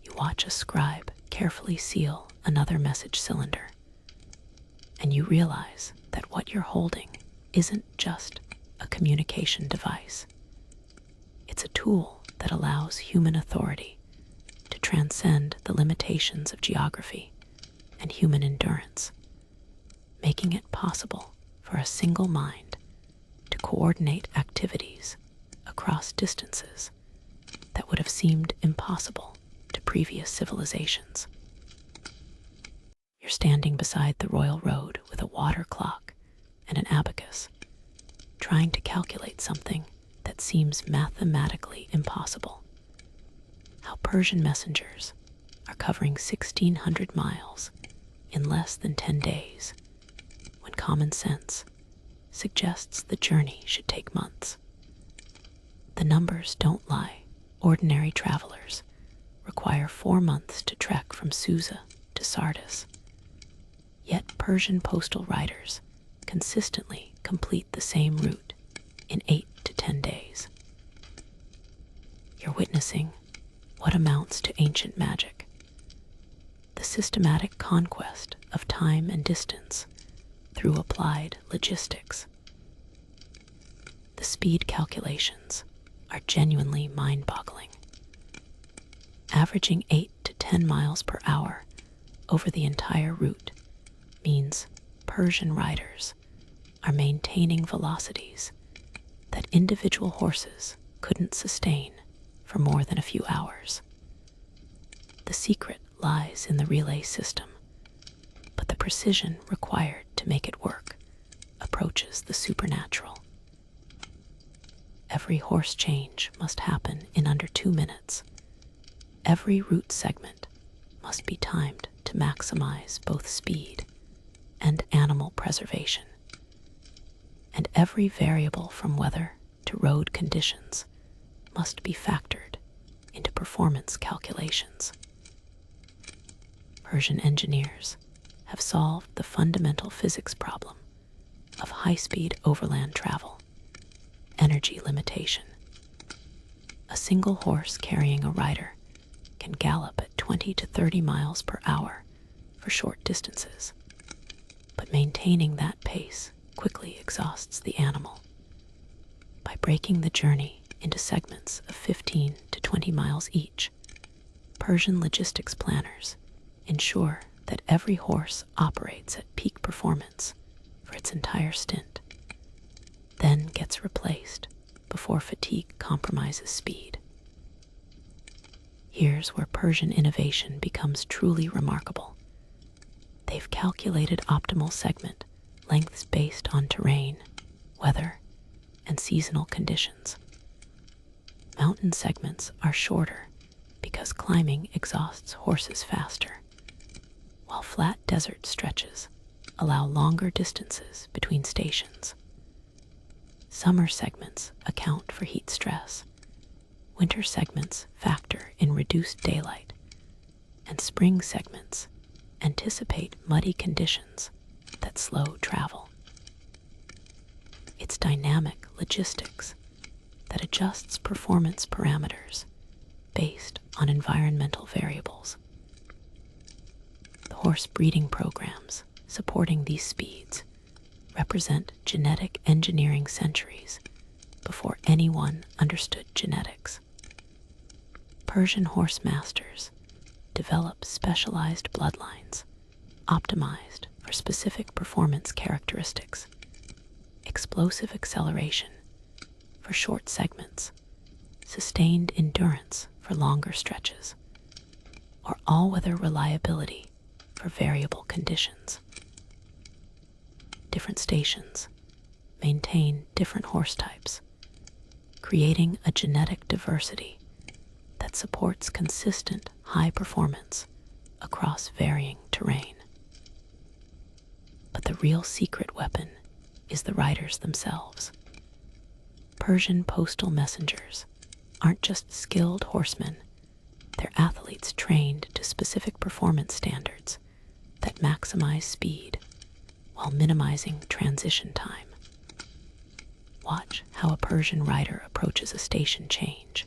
A: You watch a scribe carefully seal another message cylinder, and you realize that what you're holding isn't just a communication device. It's a tool that allows human authority to transcend the limitations of geography and human endurance, making it possible for a single mind to coordinate activities across distances that would have seemed impossible to previous civilizations. You're standing beside the royal road with a water clock and an abacus, trying to calculate something that seems mathematically impossible. How Persian messengers are covering 1,600 miles in less than 10 days, when common sense suggests the journey should take months. The numbers don't lie. Ordinary travelers require 4 months to trek from Susa to Sardis. Yet Persian postal riders consistently complete the same route in 8 to 10 days. You're witnessing what amounts to ancient magic, the systematic conquest of time and distance through applied logistics. The speed calculations are genuinely mind-boggling. Averaging 8 to 10 miles per hour over the entire route means Persian riders are maintaining velocities that individual horses couldn't sustain for more than a few hours. The secret lies in the relay system, but the precision required to make it work approaches the supernatural. Every horse change must happen in under 2 minutes. Every route segment must be timed to maximize both speed and animal preservation. And every variable from weather to road conditions must be factored into performance calculations. Persian engineers have solved the fundamental physics problem of high-speed overland travel, energy limitation. A single horse carrying a rider can gallop at 20 to 30 miles per hour for short distances, but maintaining that pace quickly exhausts the animal. By breaking the journey into segments of 15 to 20 miles each, Persian logistics planners ensure that every horse operates at peak performance for its entire stint, then gets replaced before fatigue compromises speed. Here's where Persian innovation becomes truly remarkable. They've calculated optimal segment lengths based on terrain, weather, and seasonal conditions. Mountain segments are shorter because climbing exhausts horses faster, while flat desert stretches allow longer distances between stations. Summer segments account for heat stress, winter segments factor in reduced daylight, and spring segments anticipate muddy conditions that slow travel. It's dynamic logistics that adjusts performance parameters based on environmental variables. The horse breeding programs supporting these speeds represent genetic engineering centuries before anyone understood genetics. Persian horse masters develop specialized bloodlines optimized for specific performance characteristics: explosive acceleration for short segments, sustained endurance for longer stretches, or all-weather reliability for variable conditions. Different stations maintain different horse types, creating a genetic diversity that supports consistent high performance across varying terrain. But the real secret weapon is the riders themselves. Persian postal messengers aren't just skilled horsemen, they're athletes trained to specific performance standards that maximize speed while minimizing transition time. Watch how a Persian rider approaches a station change.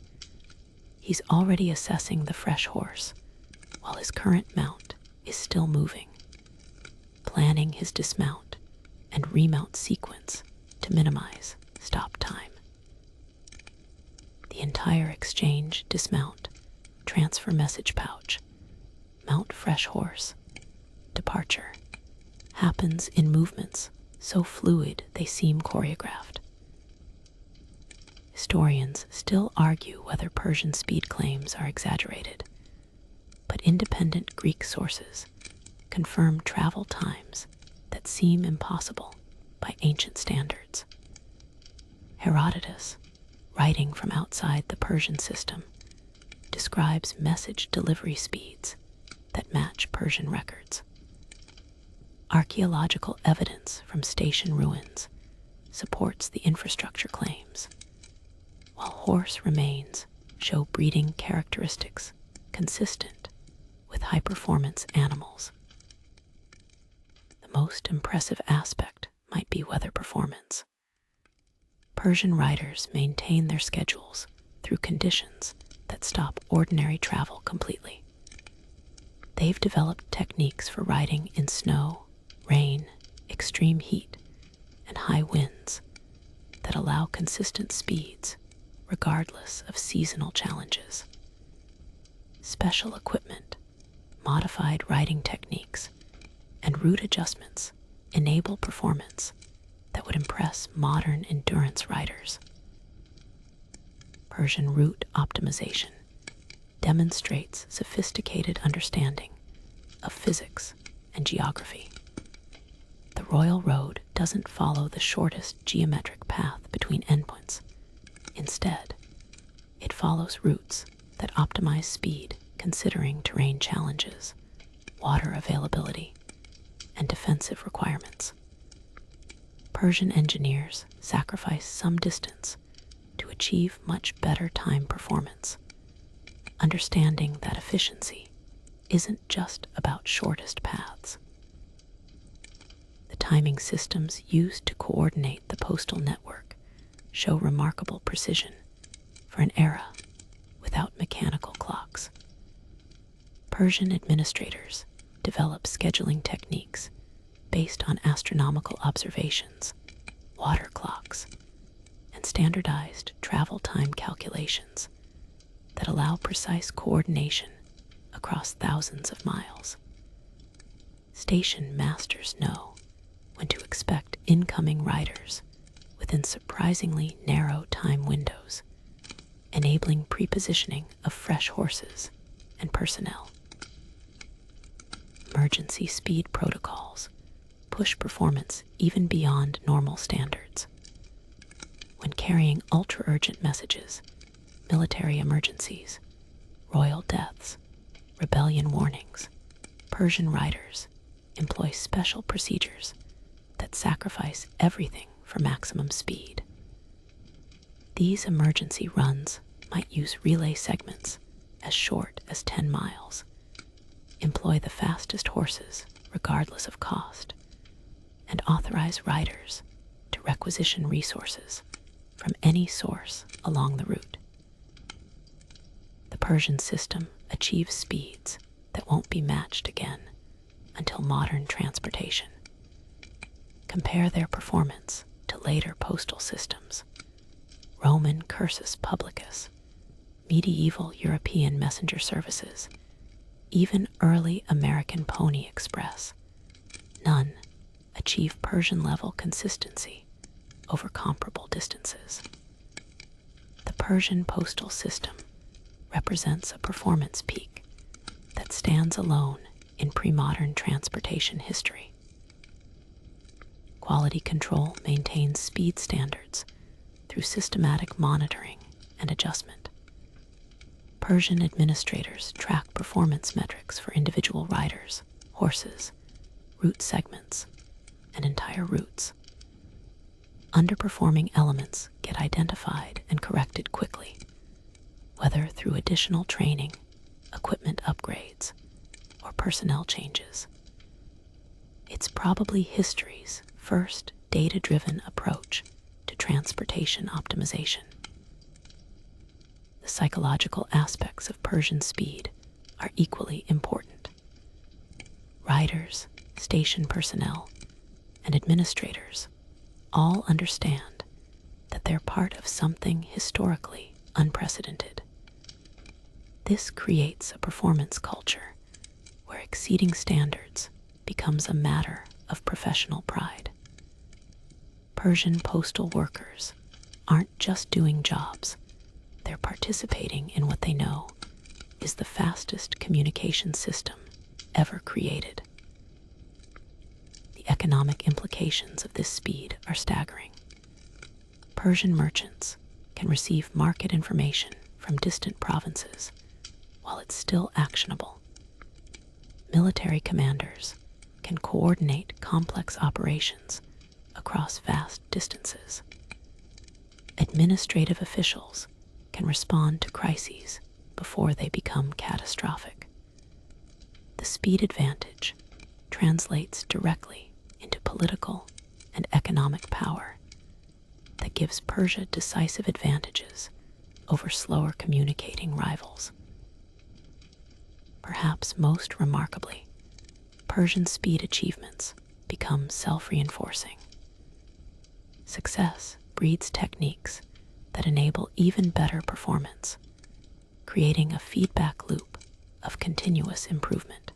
A: He's already assessing the fresh horse while his current mount is still moving, planning his dismount and remount sequence to minimize stop time. The entire exchange, dismount, transfer message pouch, mount fresh horse, departure, happens in movements so fluid they seem choreographed. Historians still argue whether Persian speed claims are exaggerated, but independent Greek sources confirm travel times that seem impossible by ancient standards. Herodotus, writing from outside the Persian system, describes message delivery speeds that match Persian records. Archaeological evidence from station ruins supports the infrastructure claims, while horse remains show breeding characteristics consistent with high-performance animals. The most impressive aspect might be weather performance. Persian riders maintain their schedules through conditions that stop ordinary travel completely. They've developed techniques for riding in snow, rain, extreme heat, and high winds that allow consistent speeds regardless of seasonal challenges. Special equipment, modified riding techniques, and route adjustments enable performance that would impress modern endurance riders. Persian route optimization demonstrates sophisticated understanding of physics and geography. The Royal Road doesn't follow the shortest geometric path between endpoints. Instead, it follows routes that optimize speed considering terrain challenges, water availability, and defensive requirements. Persian engineers sacrifice some distance to achieve much better time performance, understanding that efficiency isn't just about shortest paths. The timing systems used to coordinate the postal network show remarkable precision for an era without mechanical clocks. Persian administrators develop scheduling techniques based on astronomical observations, water clocks, and standardized travel time calculations that allow precise coordination across thousands of miles. Station masters know when to expect incoming riders within surprisingly narrow time windows, enabling prepositioning of fresh horses and personnel. Emergency speed protocols push performance even beyond normal standards. When carrying ultra-urgent messages, military emergencies, royal deaths, rebellion warnings, Persian riders employ special procedures that sacrifice everything for maximum speed. These emergency runs might use relay segments as short as 10 miles, employ the fastest horses regardless of cost, and authorize riders to requisition resources from any source along the route. The Persian system achieves speeds that won't be matched again until modern transportation. Compare their performance to later postal systems, Roman cursus publicus, medieval European messenger services, even early American Pony Express. None achieve Persian-level consistency over comparable distances. The Persian postal system represents a performance peak that stands alone in pre-modern transportation history. Quality control maintains speed standards through systematic monitoring and adjustment. Persian administrators track performance metrics for individual riders, horses, route segments, and entire routes. Underperforming elements get identified and corrected quickly, whether through additional training, equipment upgrades, or personnel changes. It's probably history's first data-driven approach to transportation optimization. The psychological aspects of Persian speed are equally important. Riders, station personnel, and administrators all understand that they're part of something historically unprecedented. This creates a performance culture where exceeding standards becomes a matter of professional pride. Persian postal workers aren't just doing jobs, they're participating in what they know is the fastest communication system ever created. The economic implications of this speed are staggering. Persian merchants can receive market information from distant provinces while it's still actionable. Military commanders can coordinate complex operations across vast distances. Administrative officials can respond to crises before they become catastrophic. The speed advantage translates directly into political and economic power that gives Persia decisive advantages over slower communicating rivals. Perhaps most remarkably, Persian speed achievements become self-reinforcing. Success breeds techniques that enable even better performance, creating a feedback loop of continuous improvement.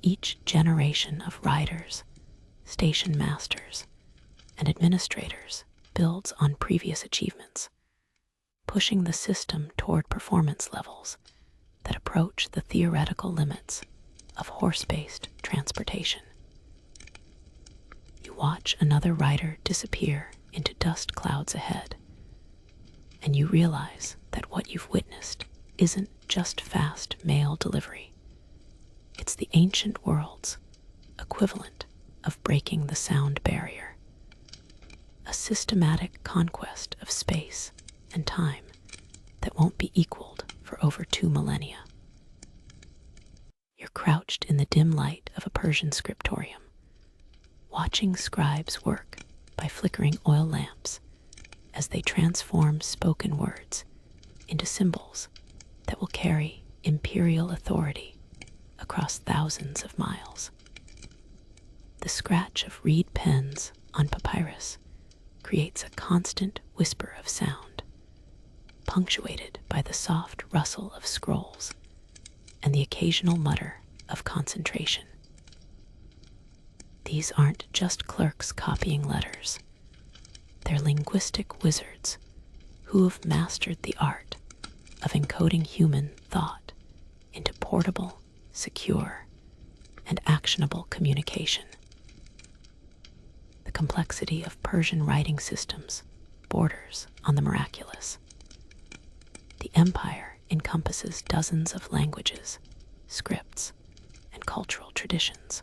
A: Each generation of riders, station masters, and administrators builds on previous achievements, pushing the system toward performance levels that approach the theoretical limits of horse-based transportation. You watch another rider disappear into dust clouds ahead, and you realize that what you've witnessed isn't just fast mail delivery. It's the ancient world's equivalent of breaking the sound barrier, a systematic conquest of space and time that won't be equaled for over 2 millennia. You're crouched in the dim light of a Persian scriptorium, watching scribes work by flickering oil lamps as they transform spoken words into symbols that will carry imperial authority across thousands of miles. The scratch of reed pens on papyrus creates a constant whisper of sound, punctuated by the soft rustle of scrolls and the occasional mutter of concentration. These aren't just clerks copying letters. They're linguistic wizards who have mastered the art of encoding human thought into portable, secure, and actionable communication. The complexity of Persian writing systems borders on the miraculous. The empire encompasses dozens of languages, scripts, and cultural traditions,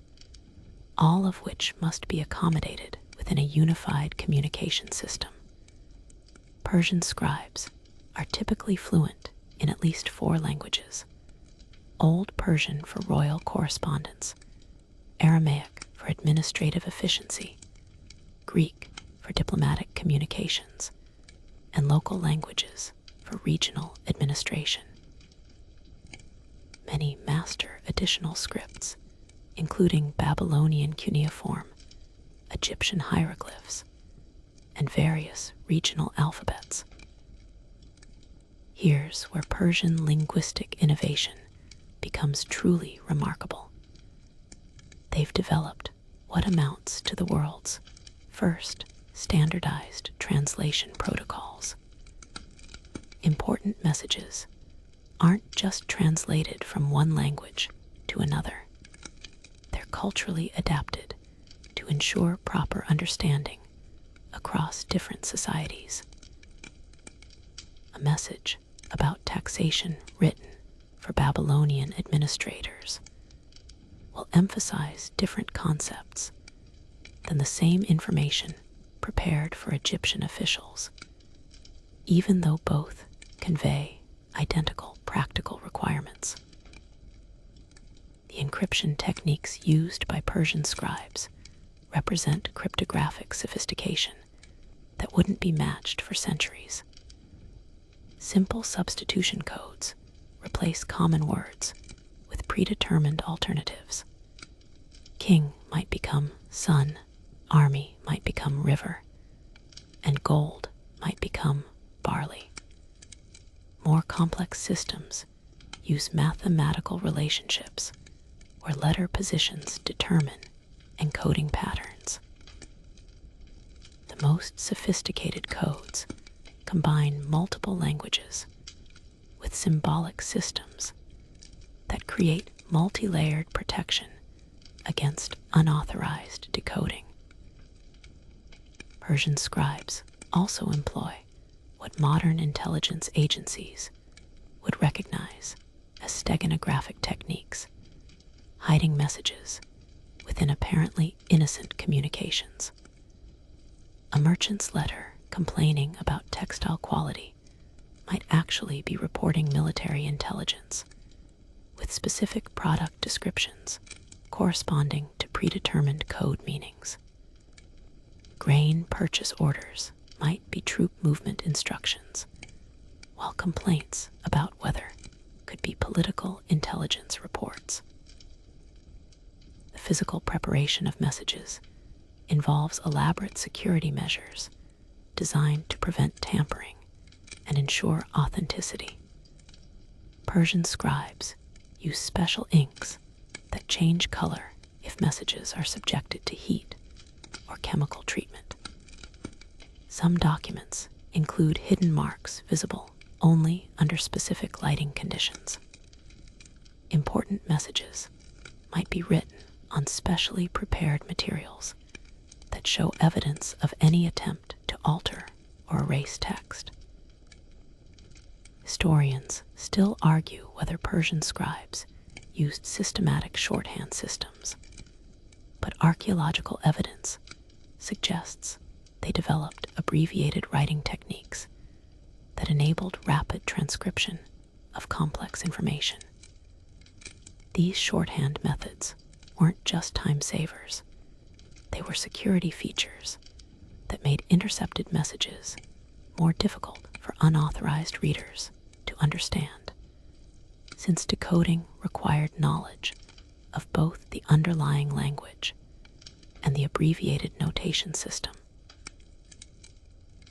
A: all of which must be accommodated within a unified communication system. Persian scribes are typically fluent in at least 4 languages: Old Persian for royal correspondence, Aramaic for administrative efficiency, Greek for diplomatic communications, and local languages for regional administration. Many master additional scripts, including Babylonian cuneiform, Egyptian hieroglyphs, and various regional alphabets. Here's where Persian linguistic innovation becomes truly remarkable. They've developed what amounts to the world's first standardized translation protocols. Important messages aren't just translated from one language to another. They're culturally adapted to ensure proper understanding across different societies. A message about taxation written for Babylonian administrators will emphasize different concepts than the same information prepared for Egyptian officials, even though both convey identical practical requirements. The encryption techniques used by Persian scribes represent cryptographic sophistication that wouldn't be matched for centuries. Simple substitution codes replace common words with predetermined alternatives. King might become sun, army might become river, and gold might become barley. More complex systems use mathematical relationships where letter positions determine encoding patterns. The most sophisticated codes combine multiple languages with symbolic systems that create multi-layered protection against unauthorized decoding. Persian scribes also employ what modern intelligence agencies would recognize as steganographic techniques, hiding messages within apparently innocent communications. A merchant's letter complaining about textile quality might actually be reporting military intelligence, with specific product descriptions corresponding to predetermined code meanings. Grain purchase orders might be troop movement instructions, while complaints about weather could be political intelligence reports. The physical preparation of messages involves elaborate security measures designed to prevent tampering and ensure authenticity. Persian scribes use special inks that change color if messages are subjected to heat or chemical treatment. Some documents include hidden marks visible only under specific lighting conditions. Important messages might be written on specially prepared materials that show evidence of any attempt to alter or erase text. Historians still argue whether Persian scribes used systematic shorthand systems, but archaeological evidence suggests they developed abbreviated writing techniques that enabled rapid transcription of complex information. These shorthand methods weren't just time savers. They were security features that made intercepted messages more difficult for unauthorized readers to understand, since decoding required knowledge of both the underlying language and the abbreviated notation system.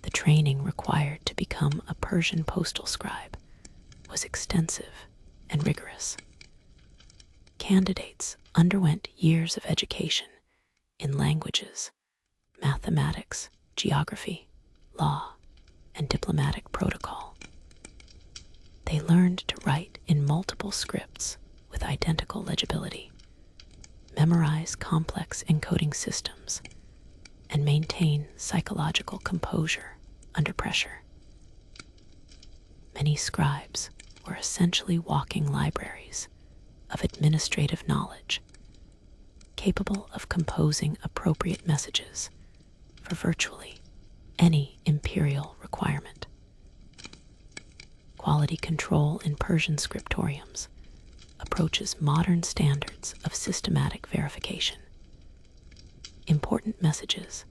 A: The training required to become a Persian postal scribe was extensive and rigorous. Candidates underwent years of education in languages, mathematics, geography, law, and diplomatic protocol. They learned to write in multiple scripts with identical legibility, memorize complex encoding systems, and maintain psychological composure under pressure. Many scribes were essentially walking libraries of administrative knowledge, capable of composing appropriate messages for virtually any imperial requirement. Quality control in Persian scriptoriums approaches modern standards of systematic verification. Important messages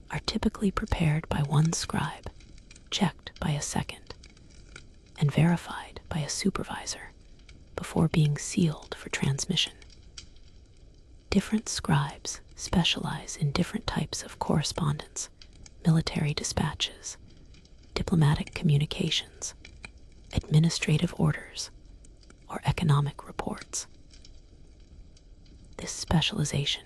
A: are typically prepared by one scribe, checked by a second, and verified by a supervisor before being sealed for transmission. Different scribes specialize in different types of correspondence, military dispatches, diplomatic communications, administrative orders, or economic reports. This specialization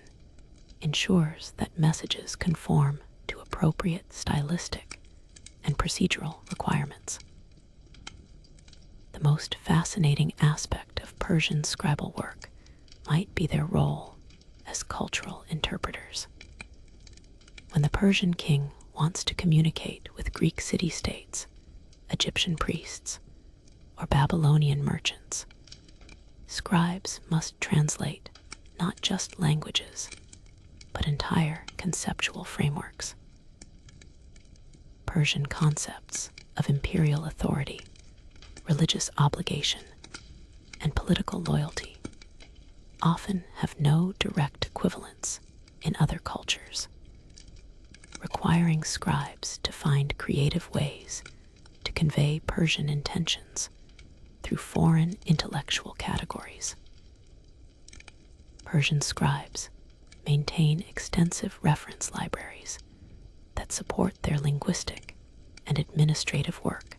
A: ensures that messages conform to appropriate stylistic and procedural requirements. The most fascinating aspect of Persian scribal work might be their role as cultural interpreters. When the Persian king wants to communicate with Greek city-states, Egyptian priests, or Babylonian merchants, scribes must translate not just languages, but entire conceptual frameworks. Persian concepts of imperial authority, religious obligation, and political loyalty often have no direct equivalents in other cultures, requiring scribes to find creative ways to convey Persian intentions through foreign intellectual categories. Persian scribes maintain extensive reference libraries that support their linguistic and administrative work.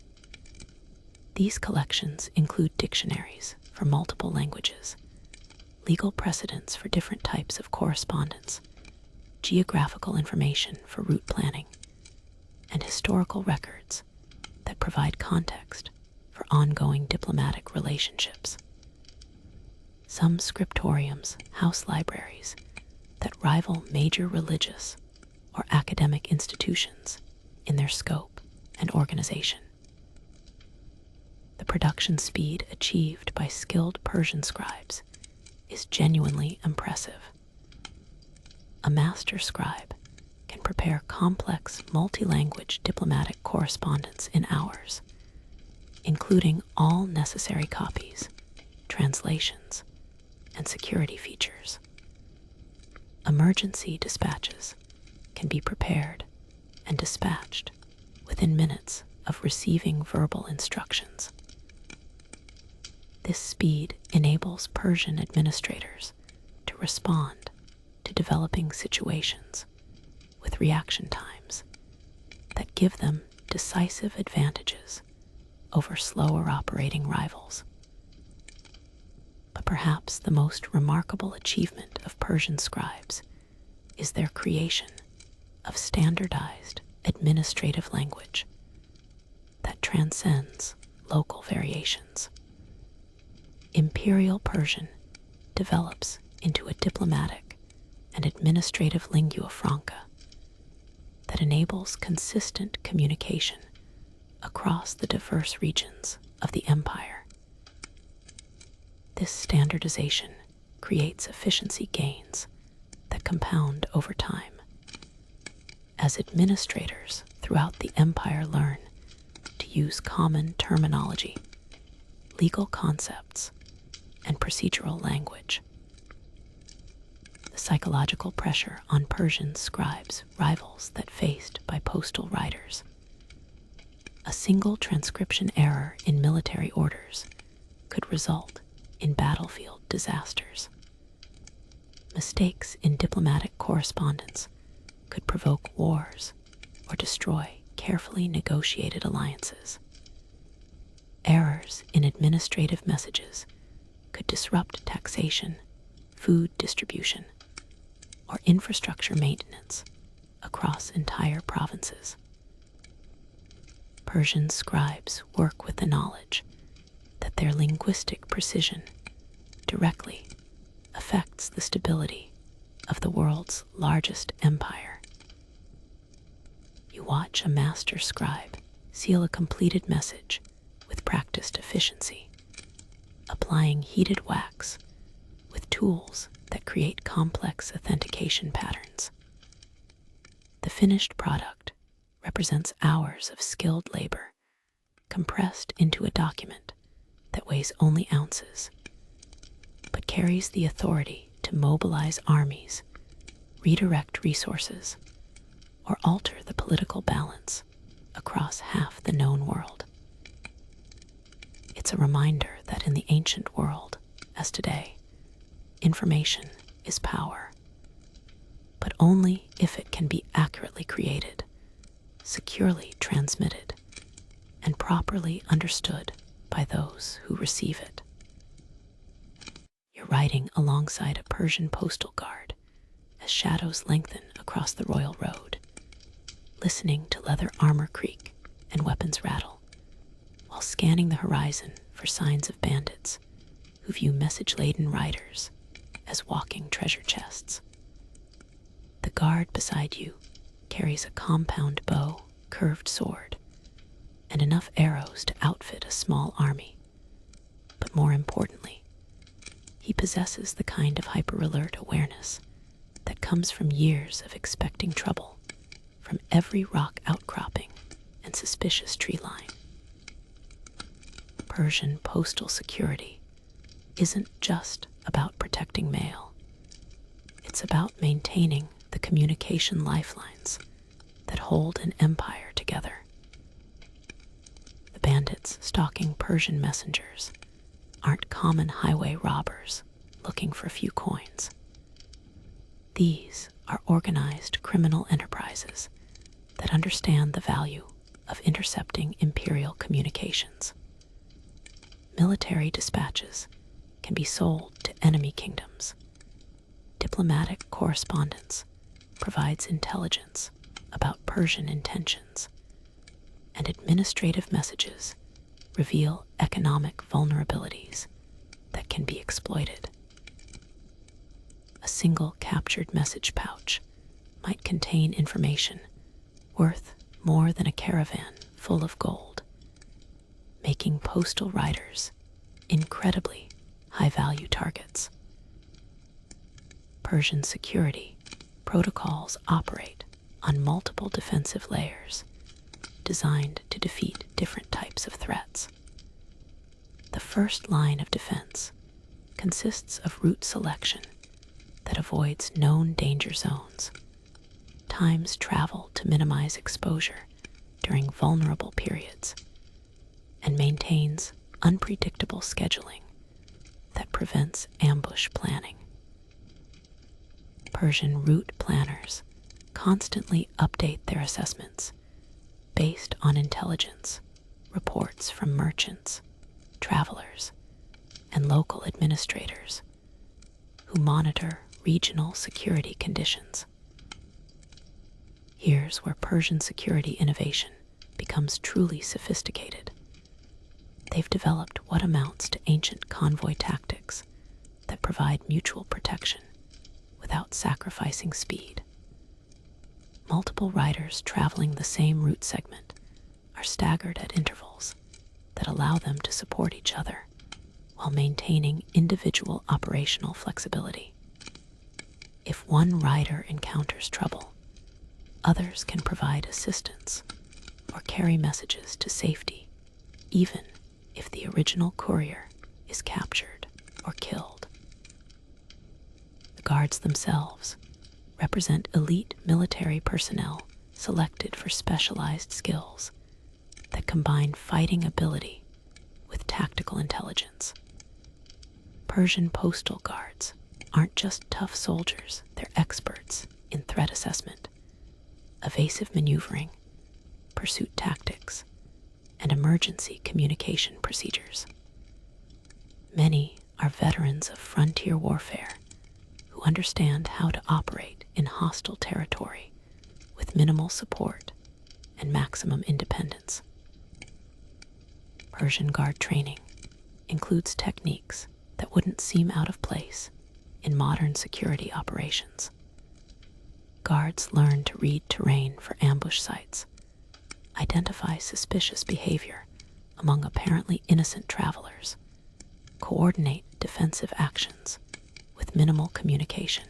A: These collections include dictionaries for multiple languages, legal precedents for different types of correspondence, geographical information for route planning, and historical records that provide context for ongoing diplomatic relationships. Some scriptoriums house libraries that rival major religious or academic institutions in their scope and organization. The production speed achieved by skilled Persian scribes is genuinely impressive. A master scribe can prepare complex multi-language diplomatic correspondence in hours, including all necessary copies, translations, and security features. Emergency dispatches can be prepared and dispatched within minutes of receiving verbal instructions. This speed enables Persian administrators to respond to developing situations with reaction times that give them decisive advantages over slower operating rivals. But perhaps the most remarkable achievement of Persian scribes is their creation of standardized administrative language that transcends local variations. Imperial Persian develops into a diplomatic and administrative lingua franca that enables consistent communication across the diverse regions of the empire. This standardization creates efficiency gains that compound over time. As administrators throughout the empire learn to use common terminology, legal concepts, and procedural language, the psychological pressure on Persian scribes rivals that faced by postal writers. A single transcription error in military orders could result in battlefield disasters. Mistakes in diplomatic correspondence could provoke wars or destroy carefully negotiated alliances. Errors in administrative messages could disrupt taxation, food distribution, or infrastructure maintenance across entire provinces. Persian scribes work with the knowledge that their linguistic precision directly affects the stability of the world's largest empire. You watch a master scribe seal a completed message with practiced efficiency, applying heated wax with tools that create complex authentication patterns. The finished product represents hours of skilled labor compressed into a document that weighs only ounces, but carries the authority to mobilize armies, redirect resources, or alter the political balance across half the known world. It's a reminder that in the ancient world, as today, information is power, but only if it can be accurately created, securely transmitted, and properly understood by those who receive it. You're riding alongside a Persian postal guard as shadows lengthen across the royal road, listening to leather armor creak and weapons rattle, while scanning the horizon for signs of bandits who view message-laden riders as walking treasure chests. The guard beside you carries a compound bow, curved sword, and enough arrows to outfit a small army. But more importantly, he possesses the kind of hyper-alert awareness that comes from years of expecting trouble from every rock outcropping and suspicious tree line. Persian postal security isn't just about protecting mail. It's about maintaining the communication lifelines that hold an empire together. The bandits stalking Persian messengers aren't common highway robbers looking for a few coins. These are organized criminal enterprises that understand the value of intercepting imperial communications. Military dispatches can be sold to enemy kingdoms. Diplomatic correspondence provides intelligence about Persian intentions, and administrative messages reveal economic vulnerabilities that can be exploited. A single captured message pouch might contain information worth more than a caravan full of gold, making postal riders incredibly high-value targets. Persian security protocols operate on multiple defensive layers designed to defeat different types of threats. The first line of defense consists of route selection that avoids known danger zones, times travel to minimize exposure during vulnerable periods, and maintains unpredictable scheduling that prevents ambush planning. Persian route planners constantly update their assessments based on intelligence, reports from merchants, travelers, and local administrators who monitor regional security conditions. Here's where Persian security innovation becomes truly sophisticated. They've developed what amounts to ancient convoy tactics that provide mutual protection without sacrificing speed. Multiple riders traveling the same route segment are staggered at intervals that allow them to support each other while maintaining individual operational flexibility. If one rider encounters trouble, others can provide assistance or carry messages to safety, even if the original courier is captured or killed. The guards themselves represent elite military personnel selected for specialized skills, that combine fighting ability with tactical intelligence. Persian postal guards aren't just tough soldiers, they're experts in threat assessment, evasive maneuvering, pursuit tactics, and emergency communication procedures. Many are veterans of frontier warfare who understand how to operate in hostile territory with minimal support and maximum independence. Persian Guard training includes techniques that wouldn't seem out of place in modern security operations. Guards learn to read terrain for ambush sites, identify suspicious behavior among apparently innocent travelers, coordinate defensive actions with minimal communication,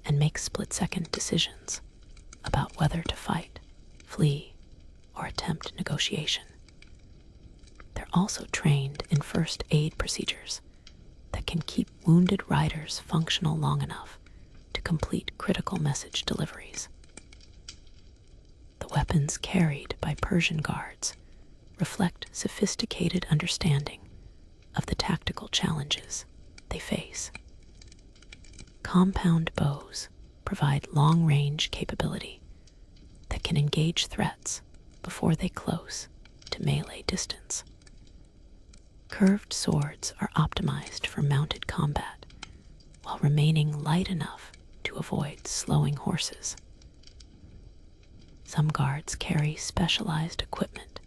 A: and make split-second decisions about whether to fight, flee, or attempt negotiation. They're also trained in first aid procedures that can keep wounded riders functional long enough to complete critical message deliveries. The weapons carried by Persian guards reflect sophisticated understanding of the tactical challenges they face. Compound bows provide long-range capability that can engage threats before they close to melee distance. Curved swords are optimized for mounted combat while remaining light enough to avoid slowing horses. Some guards carry specialized equipment,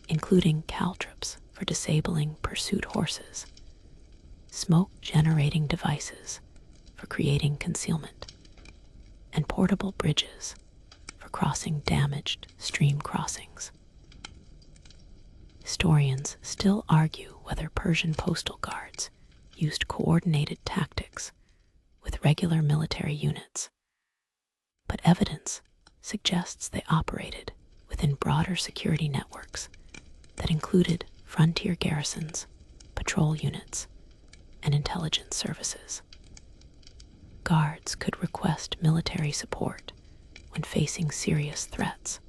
A: including caltrops for disabling pursuit horses, smoke-generating devices for creating concealment, and portable bridges for crossing damaged stream crossings. Historians still argue whether Persian postal guards used coordinated tactics with regular military units, but evidence suggests they operated within broader security networks that included frontier garrisons, patrol units, and intelligence services. Guards could request military support when facing serious threats,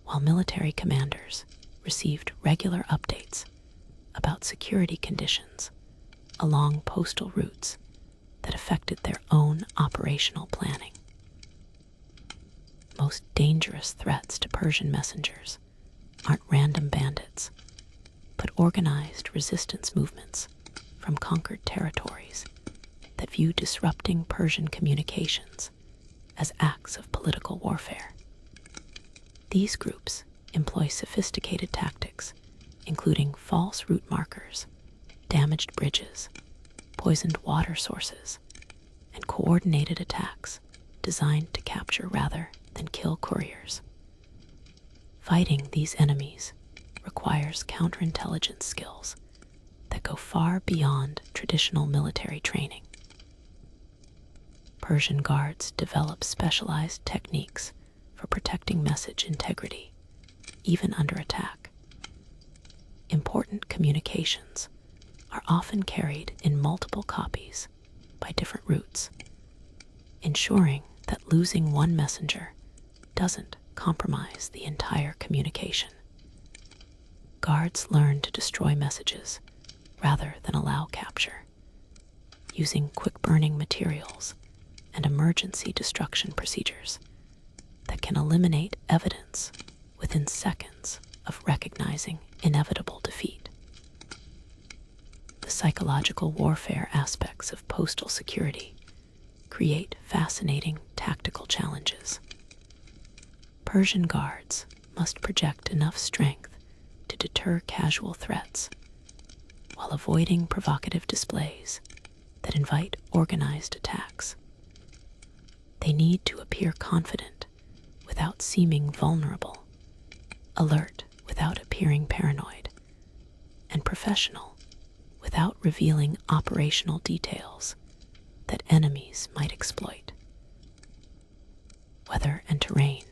A: while military commanders received regular updates about security conditions along postal routes that affected their own operational planning. Most dangerous threats to Persian messengers aren't random bandits, but organized resistance movements from conquered territories that view disrupting Persian communications as acts of political warfare. These groups employ sophisticated tactics, including false route markers, damaged bridges, poisoned water sources, and coordinated attacks designed to capture rather than kill couriers. Fighting these enemies requires counterintelligence skills that go far beyond traditional military training. Persian guards develop specialized techniques for protecting message integrity, even under attack. Important communications are often carried in multiple copies by different routes, ensuring that losing one messenger doesn't compromise the entire communication. Guards learn to destroy messages rather than allow capture, using quick-burning materials and emergency destruction procedures that can eliminate evidence within seconds of recognizing inevitable defeat. The psychological warfare aspects of postal security create fascinating tactical challenges. Persian guards must project enough strength to deter casual threats while avoiding provocative displays that invite organized attacks. They need to appear confident without seeming vulnerable, alert without appearing paranoid, and professional without revealing operational details that enemies might exploit. Weather and terrain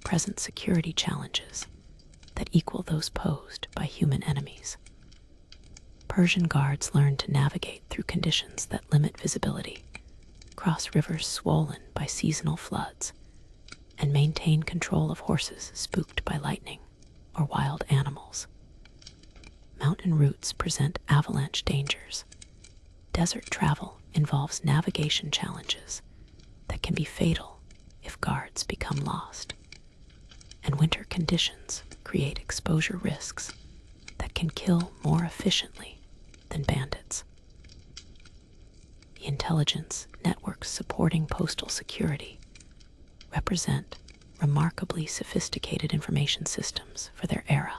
A: present security challenges that equal those posed by human enemies. Persian guards learn to navigate through conditions that limit visibility, cross rivers swollen by seasonal floods, and maintain control of horses spooked by lightning. or wild animals. Mountain routes present avalanche dangers. Desert travel involves navigation challenges that can be fatal if guards become lost. And winter conditions create exposure risks that can kill more efficiently than bandits. The intelligence networks supporting postal security represent remarkably sophisticated information systems for their era.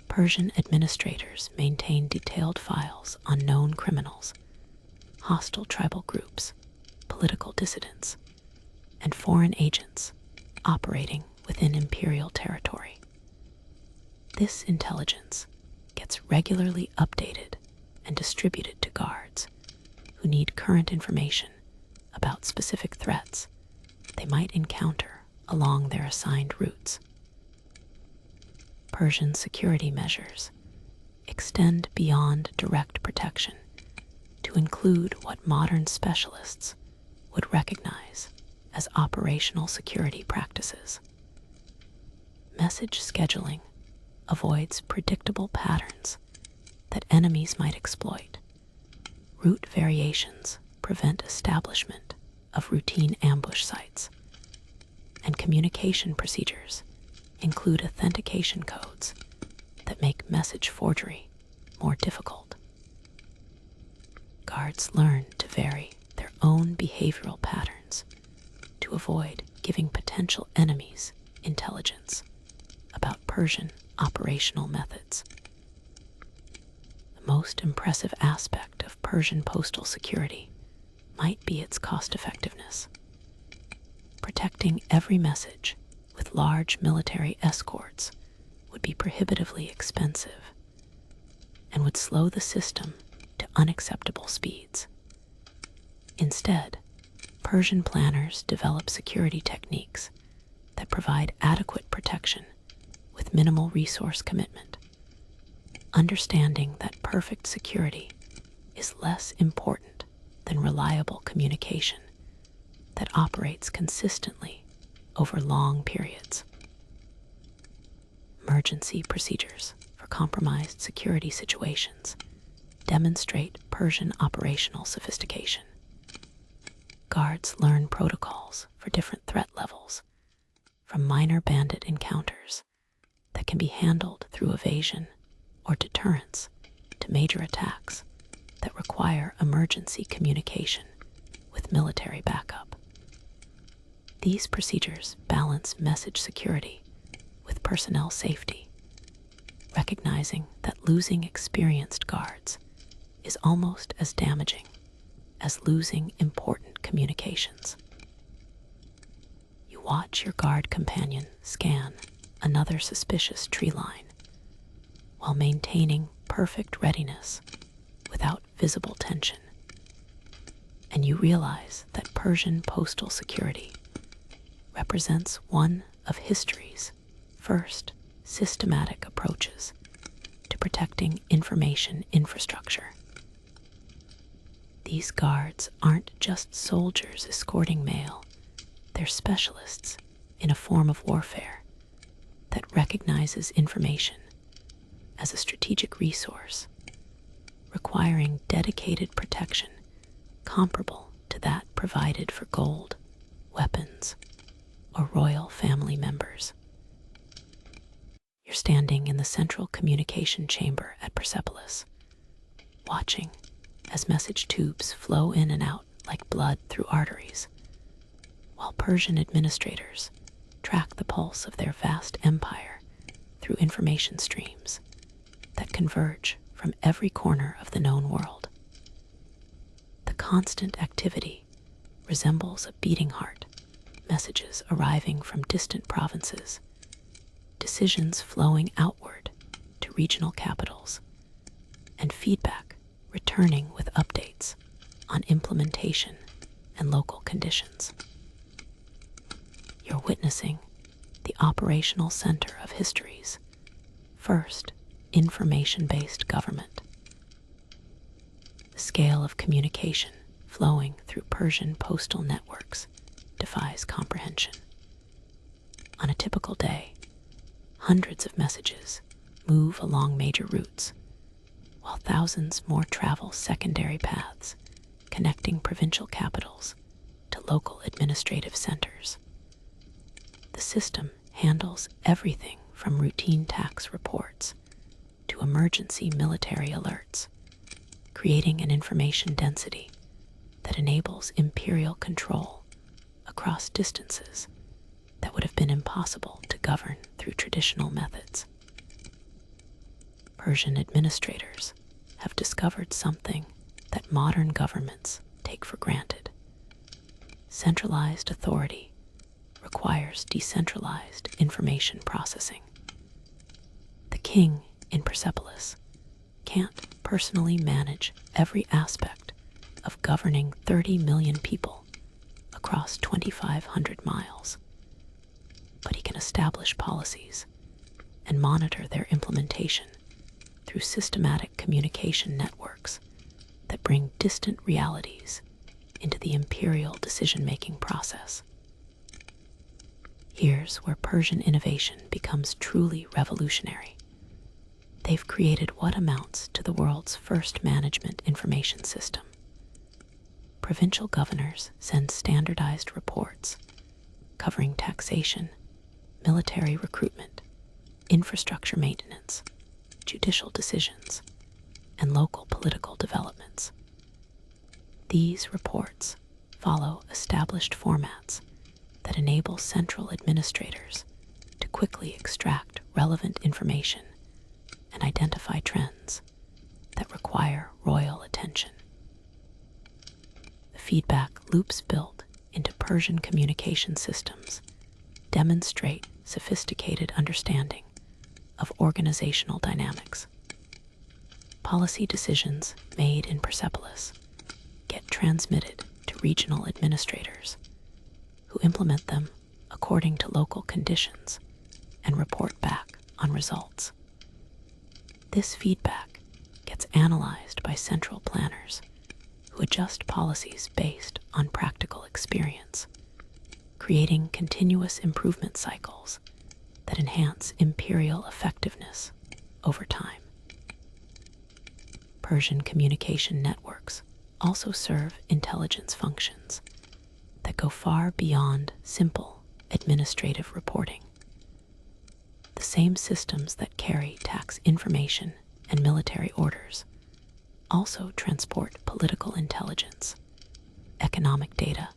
A: Persian administrators maintain detailed files on known criminals, hostile tribal groups, political dissidents, and foreign agents operating within imperial territory. This intelligence gets regularly updated and distributed to guards who need current information about specific threats they might encounter along their assigned routes. Persian security measures extend beyond direct protection to include what modern specialists would recognize as operational security practices. Message scheduling avoids predictable patterns that enemies might exploit. Route variations prevent establishment of routine ambush sites, and communication procedures include authentication codes that make message forgery more difficult. Guards learn to vary their own behavioral patterns to avoid giving potential enemies intelligence about Persian operational methods. The most impressive aspect of Persian postal security might be its cost-effectiveness. Protecting every message with large military escorts would be prohibitively expensive and would slow the system to unacceptable speeds. Instead, Persian planners develop security techniques that provide adequate protection with minimal resource commitment, understanding that perfect security is less important than reliable communication that operates consistently over long periods. Emergency procedures for compromised security situations demonstrate Persian operational sophistication. Guards learn protocols for different threat levels, from minor bandit encounters that can be handled through evasion or deterrence to major attacks that require emergency communication with military backup. These procedures balance message security with personnel safety, recognizing that losing experienced guards is almost as damaging as losing important communications. You watch your guard companion scan another suspicious tree line while maintaining perfect readiness without visible tension, and you realize that Persian postal security represents one of history's first systematic approaches to protecting information infrastructure. These guards aren't just soldiers escorting mail, they're specialists in a form of warfare that recognizes information as a strategic resource, requiring dedicated protection comparable to that provided for gold, weapons, or royal family members. You're standing in the central communication chamber at Persepolis, watching as message tubes flow in and out like blood through arteries, while Persian administrators track the pulse of their vast empire through information streams that converge from every corner of the known world. The constant activity resembles a beating heart, messages arriving from distant provinces, decisions flowing outward to regional capitals, and feedback returning with updates on implementation and local conditions. You're witnessing the operational center of history's first information-based government. The scale of communication flowing through Persian postal networks defies comprehension. On a typical day, Hundreds of messages move along major routes, while thousands more travel secondary paths, connecting provincial capitals to local administrative centers. The system handles everything from routine tax reports to emergency military alerts, creating an information density that enables imperial control across distances that would have been impossible to govern through traditional methods. Persian administrators have discovered something that modern governments take for granted. Centralized authority requires decentralized information processing. The king in Persepolis can't personally manage every aspect of governing 30 million people across 2,500 miles, but he can establish policies and monitor their implementation through systematic communication networks that bring distant realities into the imperial decision-making process. Here's where Persian innovation becomes truly revolutionary. They've created what amounts to the world's first management information system. Provincial governors send standardized reports covering taxation, military recruitment, infrastructure maintenance, judicial decisions, and local political developments. These reports follow established formats that enable central administrators to quickly extract relevant information and identify trends that require royal attention. The feedback loops built into Persian communication systems demonstrate sophisticated understanding of organizational dynamics. Policy decisions made in Persepolis get transmitted to regional administrators, who implement them according to local conditions and report back on results. This feedback gets analyzed by central planners who adjust policies based on practical experience, creating continuous improvement cycles that enhance imperial effectiveness over time. Persian communication networks also serve intelligence functions that go far beyond simple administrative reporting. The same systems that carry tax information and military orders also transport political intelligence, economic data,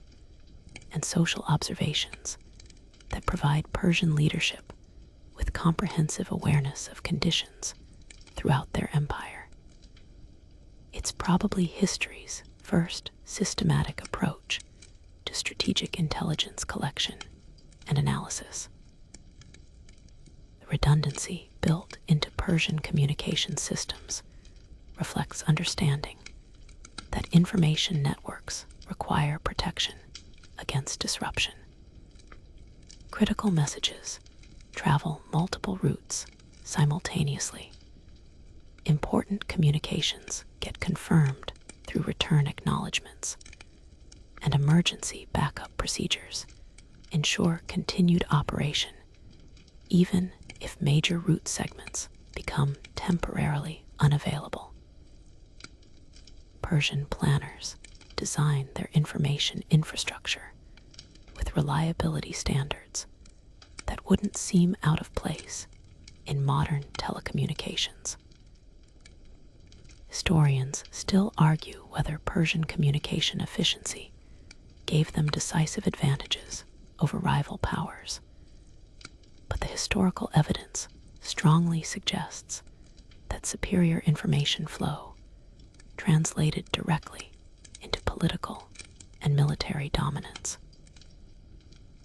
A: and social observations that provide Persian leadership with comprehensive awareness of conditions throughout their empire. It's probably history's first systematic approach to strategic intelligence collection and analysis. The redundancy built into Persian communication systems reflects understanding that information networks require protection against disruption. Critical messages travel multiple routes simultaneously. Important communications get confirmed through return acknowledgments, and emergency backup procedures ensure continued operation even if major route segments become temporarily unavailable. Persian planners design their information infrastructure with reliability standards that wouldn't seem out of place in modern telecommunications. Historians still argue whether Persian communication efficiency gave them decisive advantages over rival powers, but the historical evidence strongly suggests that superior information flow translated directly into political and military dominance.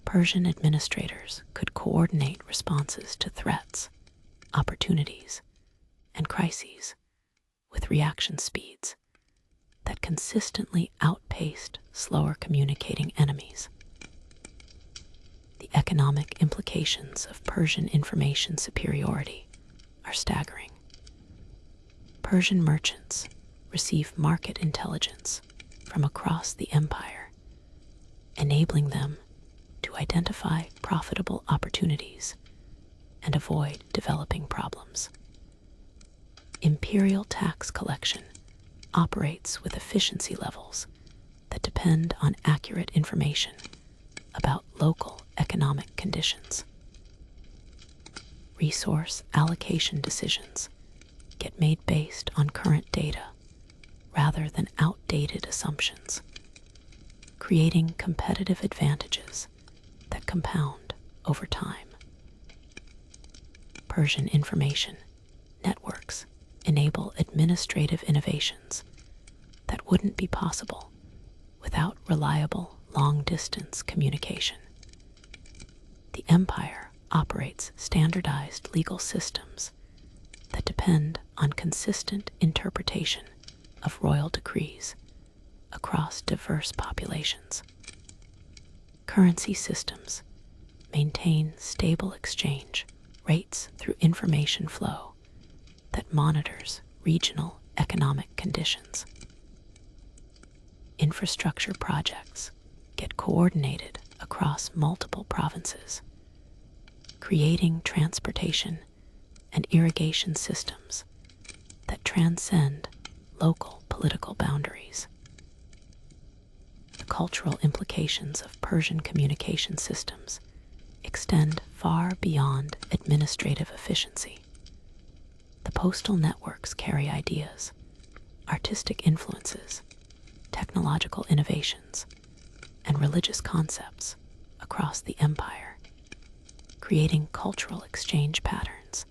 A: Persian administrators could coordinate responses to threats, opportunities, and crises with reaction speeds that consistently outpaced slower communicating enemies. The economic implications of Persian information superiority are staggering. Persian merchants receive market intelligence from across the empire, enabling them to identify profitable opportunities and avoid developing problems. Imperial tax collection operates with efficiency levels that depend on accurate information about local economic conditions. Resource allocation decisions get made based on current data rather than outdated assumptions, creating competitive advantages that compound over time. Persian information networks enable administrative innovations that wouldn't be possible without reliable long-distance communication. The empire operates standardized legal systems that depend on consistent interpretation of royal decrees across diverse populations. Currency systems maintain stable exchange rates through information flow that monitors regional economic conditions. Infrastructure projects get coordinated across multiple provinces, creating transportation and irrigation systems that transcend local political boundaries. The cultural implications of Persian communication systems extend far beyond administrative efficiency. The postal networks carry ideas, artistic influences, technological innovations, and religious concepts across the empire, creating cultural exchange patterns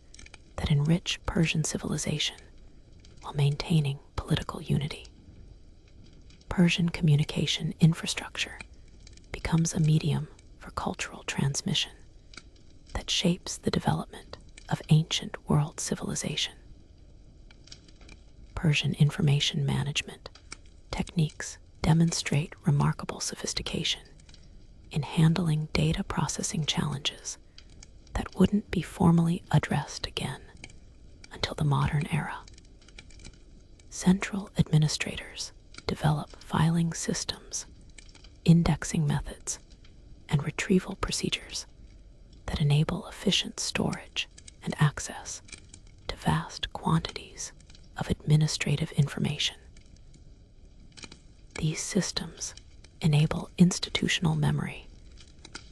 A: that enrich Persian civilization while maintaining political unity. Persian communication infrastructure becomes a medium for cultural transmission that shapes the development of ancient world civilization. Persian information management techniques demonstrate remarkable sophistication in handling data processing challenges that wouldn't be formally addressed again until the modern era. Central administrators develop filing systems, indexing methods, and retrieval procedures that enable efficient storage and access to vast quantities of administrative information. These systems enable institutional memory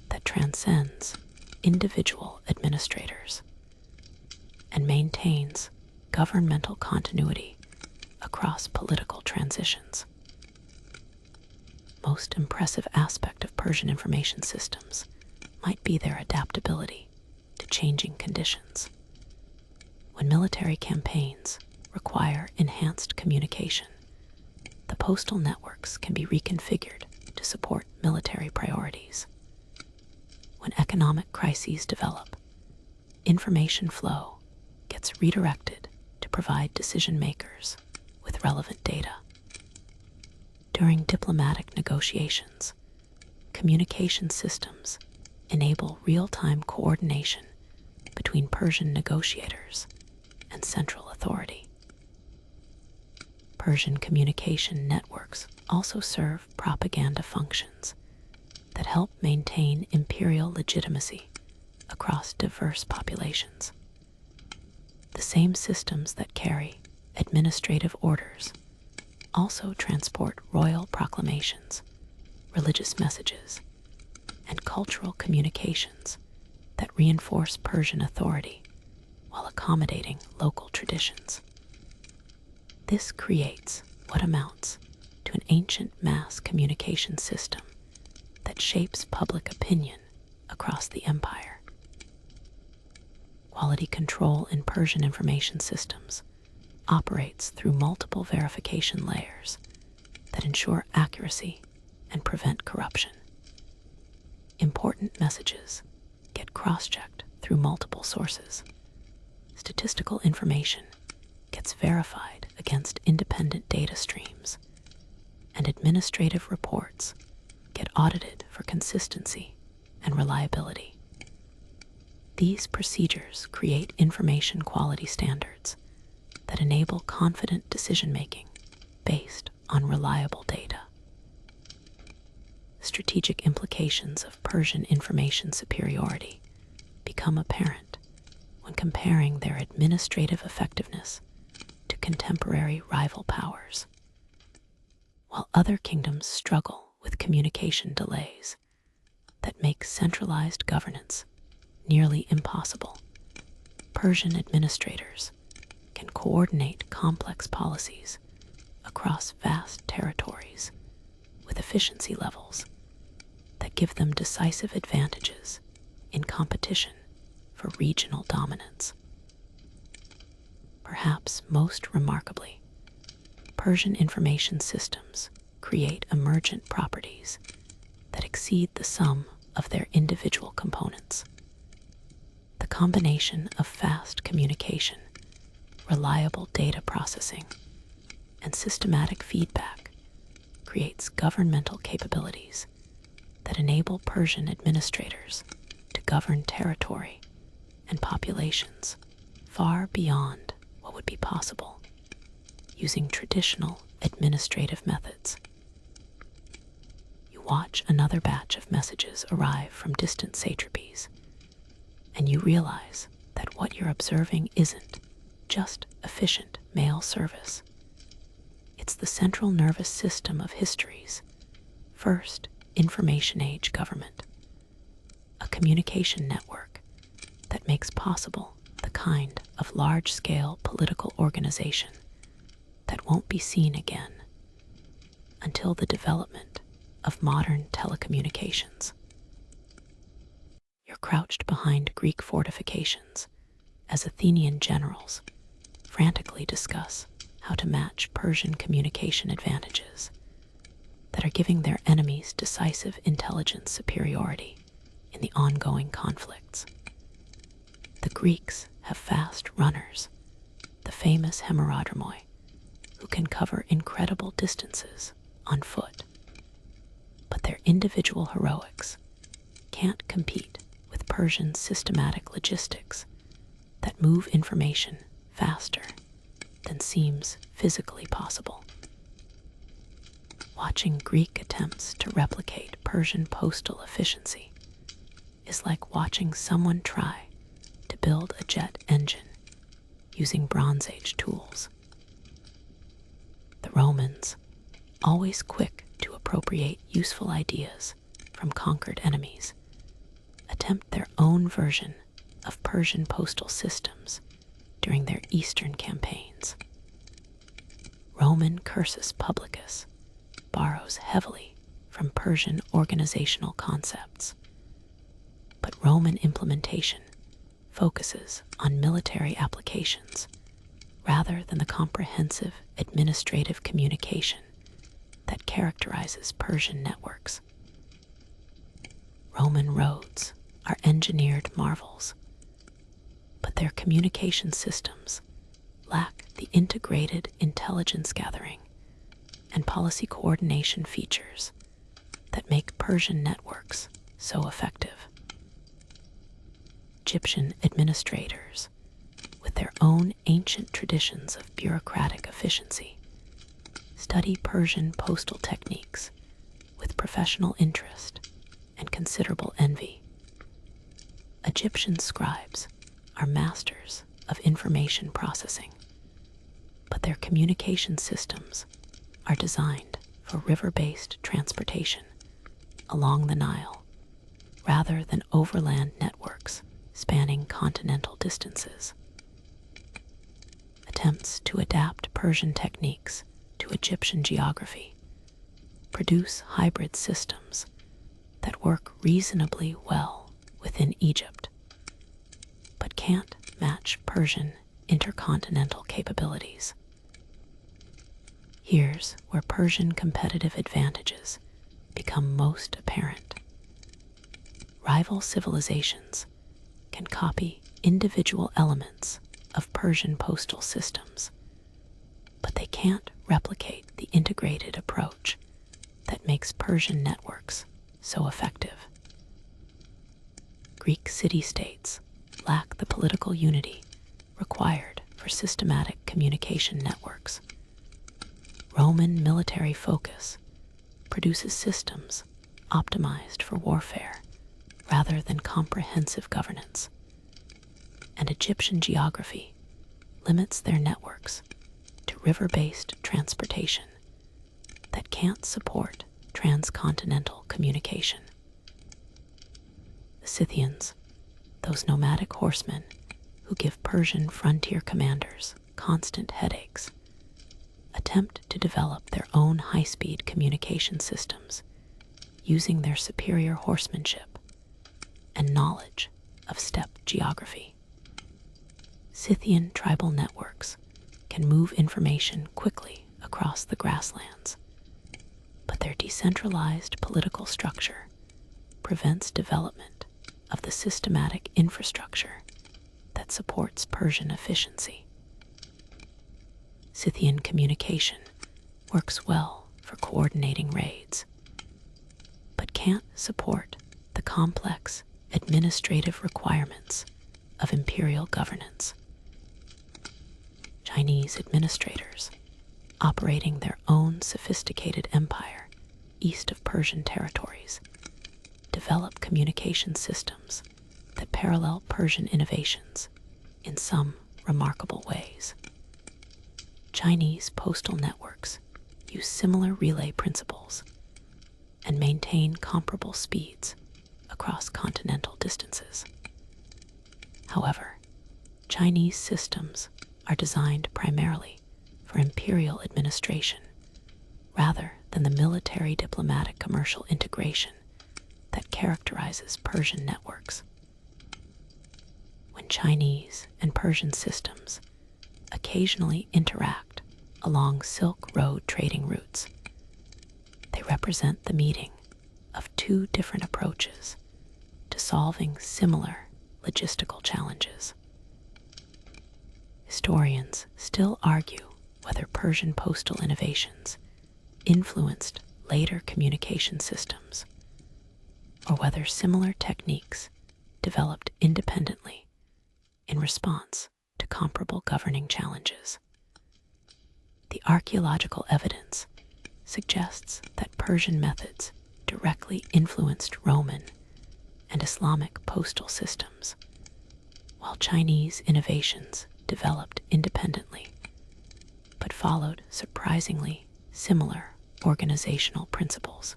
A: that transcends individual administrators and maintains governmental continuity across political transitions. Most impressive aspect of Persian information systems might be their adaptability to changing conditions. When military campaigns require enhanced communication, the postal networks can be reconfigured to support military priorities. When economic crises develop, information flow gets redirected to provide decision makers with relevant data. During diplomatic negotiations, communication systems enable real-time coordination between Persian negotiators and central authority. Persian communication networks also serve propaganda functions that help maintain imperial legitimacy across diverse populations. The same systems that carry administrative orders also transport royal proclamations, religious messages, and cultural communications that reinforce Persian authority while accommodating local traditions. This creates what amounts to an ancient mass communication system that shapes public opinion across the empire. Quality control in Persian information systems operates through multiple verification layers that ensure accuracy and prevent corruption. Important messages get cross-checked through multiple sources. Statistical information gets verified against independent data streams, and administrative reports get audited for consistency and reliability. These procedures create information quality standards that enable confident decision-making based on reliable data. Strategic implications of Persian information superiority become apparent when comparing their administrative effectiveness to contemporary rival powers. While other kingdoms struggle with communication delays that make centralized governance nearly impossible, Persian administrators can coordinate complex policies across vast territories with efficiency levels that give them decisive advantages in competition for regional dominance. Perhaps most remarkably, Persian information systems create emergent properties that exceed the sum of their individual components. The combination of fast communication, reliable data processing, and systematic feedback creates governmental capabilities that enable Persian administrators to govern territory and populations far beyond what would be possible using traditional administrative methods. You watch another batch of messages arrive from distant satrapies, and you realize that what you're observing isn't just efficient mail service. It's the central nervous system of history's first information age government, a communication network that makes possible the kind of large-scale political organization that won't be seen again until the development of modern telecommunications. You're crouched behind Greek fortifications as Athenian generals frantically discuss how to match Persian communication advantages that are giving their enemies decisive intelligence superiority in the ongoing conflicts. The Greeks have fast runners, the famous hemerodromoi, who can cover incredible distances on foot. But their individual heroics can't compete with Persian systematic logistics that move information faster than seems physically possible. Watching Greek attempts to replicate Persian postal efficiency is like watching someone try to build a jet engine using Bronze Age tools. The Romans, always quick to appropriate useful ideas from conquered enemies, attempt their own version of Persian postal systems during their eastern campaigns. Roman cursus publicus borrows heavily from Persian organizational concepts, but Roman implementation focuses on military applications rather than the comprehensive administrative communication that characterizes Persian networks. Roman roads are engineered marvels, but their communication systems lack the integrated intelligence gathering and policy coordination features that make Persian networks so effective. Egyptian administrators, with their own ancient traditions of bureaucratic efficiency, study Persian postal techniques with professional interest and considerable envy. Egyptian scribes are masters of information processing, but their communication systems are designed for river-based transportation along the Nile rather than overland networks spanning continental distances. Attempts to adapt Persian techniques to Egyptian geography produce hybrid systems that work reasonably well within Egypt, but can't match Persian intercontinental capabilities. Here's where Persian competitive advantages become most apparent. Rival civilizations can copy individual elements of Persian postal systems, but they can't replicate the integrated approach that makes Persian networks so effective. Greek city-states lack the political unity required for systematic communication networks. Roman military focus produces systems optimized for warfare rather than comprehensive governance. and Egyptian geography limits their networks to river-based transportation that can't support transcontinental communication. The Scythians, those nomadic horsemen who give Persian frontier commanders constant headaches, attempt to develop their own high-speed communication systems using their superior horsemanship and knowledge of steppe geography. Scythian tribal networks can move information quickly across the grasslands, but their decentralized political structure prevents development of the systematic infrastructure that supports Persian efficiency. Scythian communication works well for coordinating raids, but can't support the complex administrative requirements of imperial governance. Chinese administrators, operating their own sophisticated empire east of Persian territories, develop communication systems that parallel Persian innovations in some remarkable ways. Chinese postal networks use similar relay principles and maintain comparable speeds across continental distances. However, Chinese systems are designed primarily for imperial administration rather than the military diplomatic commercial integration that characterizes Persian networks. When Chinese and Persian systems occasionally interact along Silk Road trading routes, they represent the meeting of two different approaches to solving similar logistical challenges. Historians still argue whether Persian postal innovations influenced later communication systems, or whether similar techniques developed independently in response to comparable governing challenges. The archaeological evidence suggests that Persian methods directly influenced Roman and Islamic postal systems, while Chinese innovations developed independently but followed surprisingly similar organizational principles.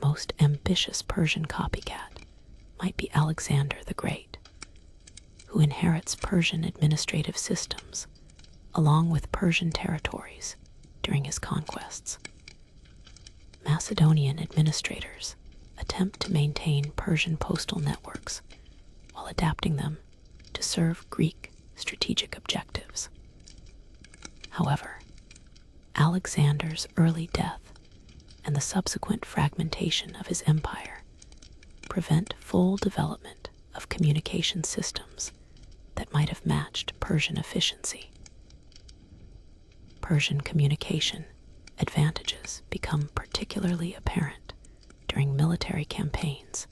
A: Most ambitious Persian copycat might be Alexander the Great, who inherits Persian administrative systems along with Persian territories during his conquests. Macedonian administrators attempt to maintain Persian postal networks while adapting them to serve Greek strategic objectives. However, Alexander's early death and the subsequent fragmentation of his empire prevent full development of communication systems that might have matched Persian efficiency. Persian communication advantages become particularly apparent during military campaigns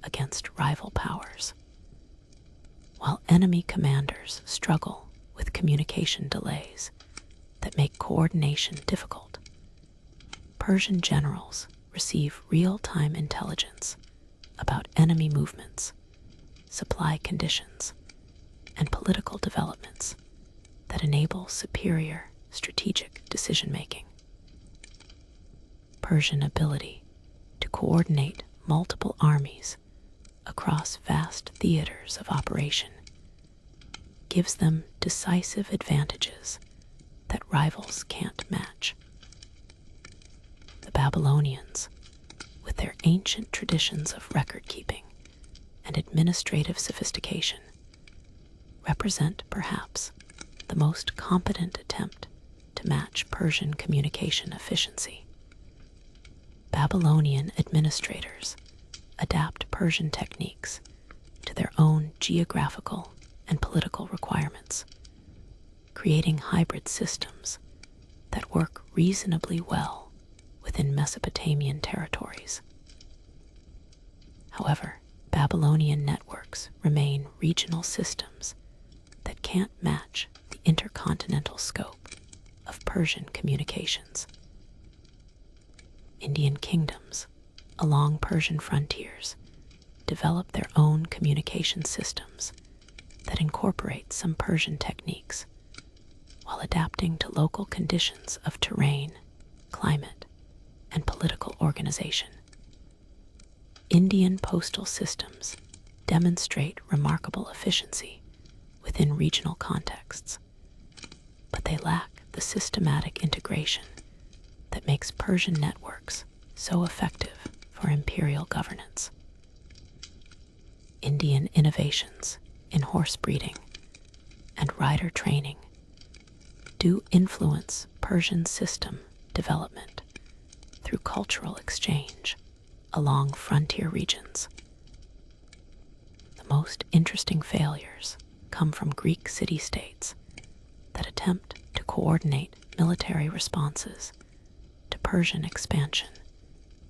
A: against rival powers. While enemy commanders struggle with communication delays that make coordination difficult, Persian generals receive real-time intelligence about enemy movements, supply conditions, and political developments that enable superior strategic decision-making. Persian ability to coordinate multiple armies across vast theaters of operation gives them decisive advantages that rivals can't match. The Babylonians, with their ancient traditions of record-keeping and administrative sophistication, represent perhaps the most competent attempt to match Persian communication efficiency. Babylonian administrators adapt Persian techniques to their own geographical and political requirements, creating hybrid systems that work reasonably well within Mesopotamian territories. However, Babylonian networks remain regional systems that can't match the intercontinental scope of Persian communications. Indian kingdoms along Persian frontiers develop their own communication systems that incorporate some Persian techniques while adapting to local conditions of terrain, climate, and political organization. Indian postal systems demonstrate remarkable efficiency within regional contexts, but they lack the systematic integration that makes Persian networks so effective for imperial governance. Indian innovations in horse breeding and rider training do influence Persian system development through cultural exchange along frontier regions. The most interesting failures come from Greek city-states that attempt to coordinate military responses to Persian expansion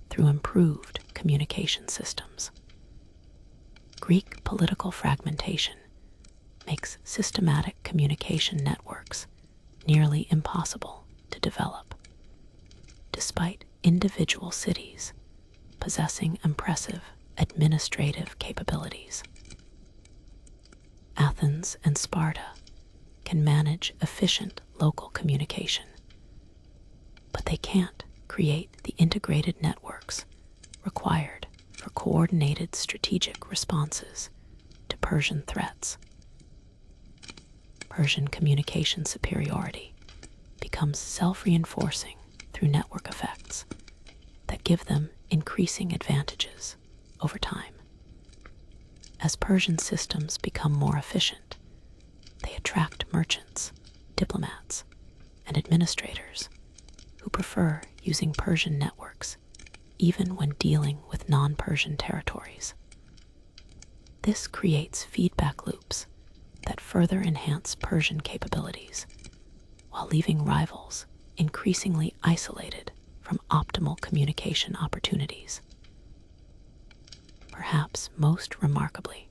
A: through improved communication systems. Greek political fragmentation makes systematic communication networks nearly impossible to develop, despite individual cities possessing impressive administrative capabilities. Athens and Sparta can manage efficient local communication, but they can't create the integrated networks required for coordinated strategic responses to Persian threats. Persian communication superiority becomes self-reinforcing through network effects that give them increasing advantages over time. As Persian systems become more efficient, they attract merchants, diplomats, and administrators who prefer using Persian networks even when dealing with non-Persian territories. This creates feedback loops that further enhance Persian capabilities while leaving rivals increasingly isolated from optimal communication opportunities. Perhaps most remarkably,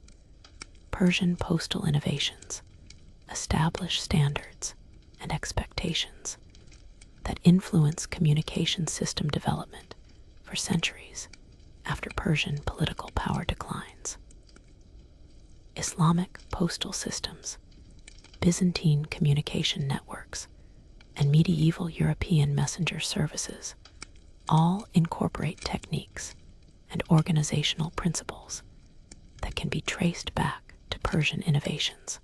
A: Persian postal innovations establish standards and expectations that influence communication system development for centuries after Persian political power declines. Islamic postal systems, Byzantine communication networks, and medieval European messenger services all incorporate techniques and organizational principles that can be traced back to Persian innovations.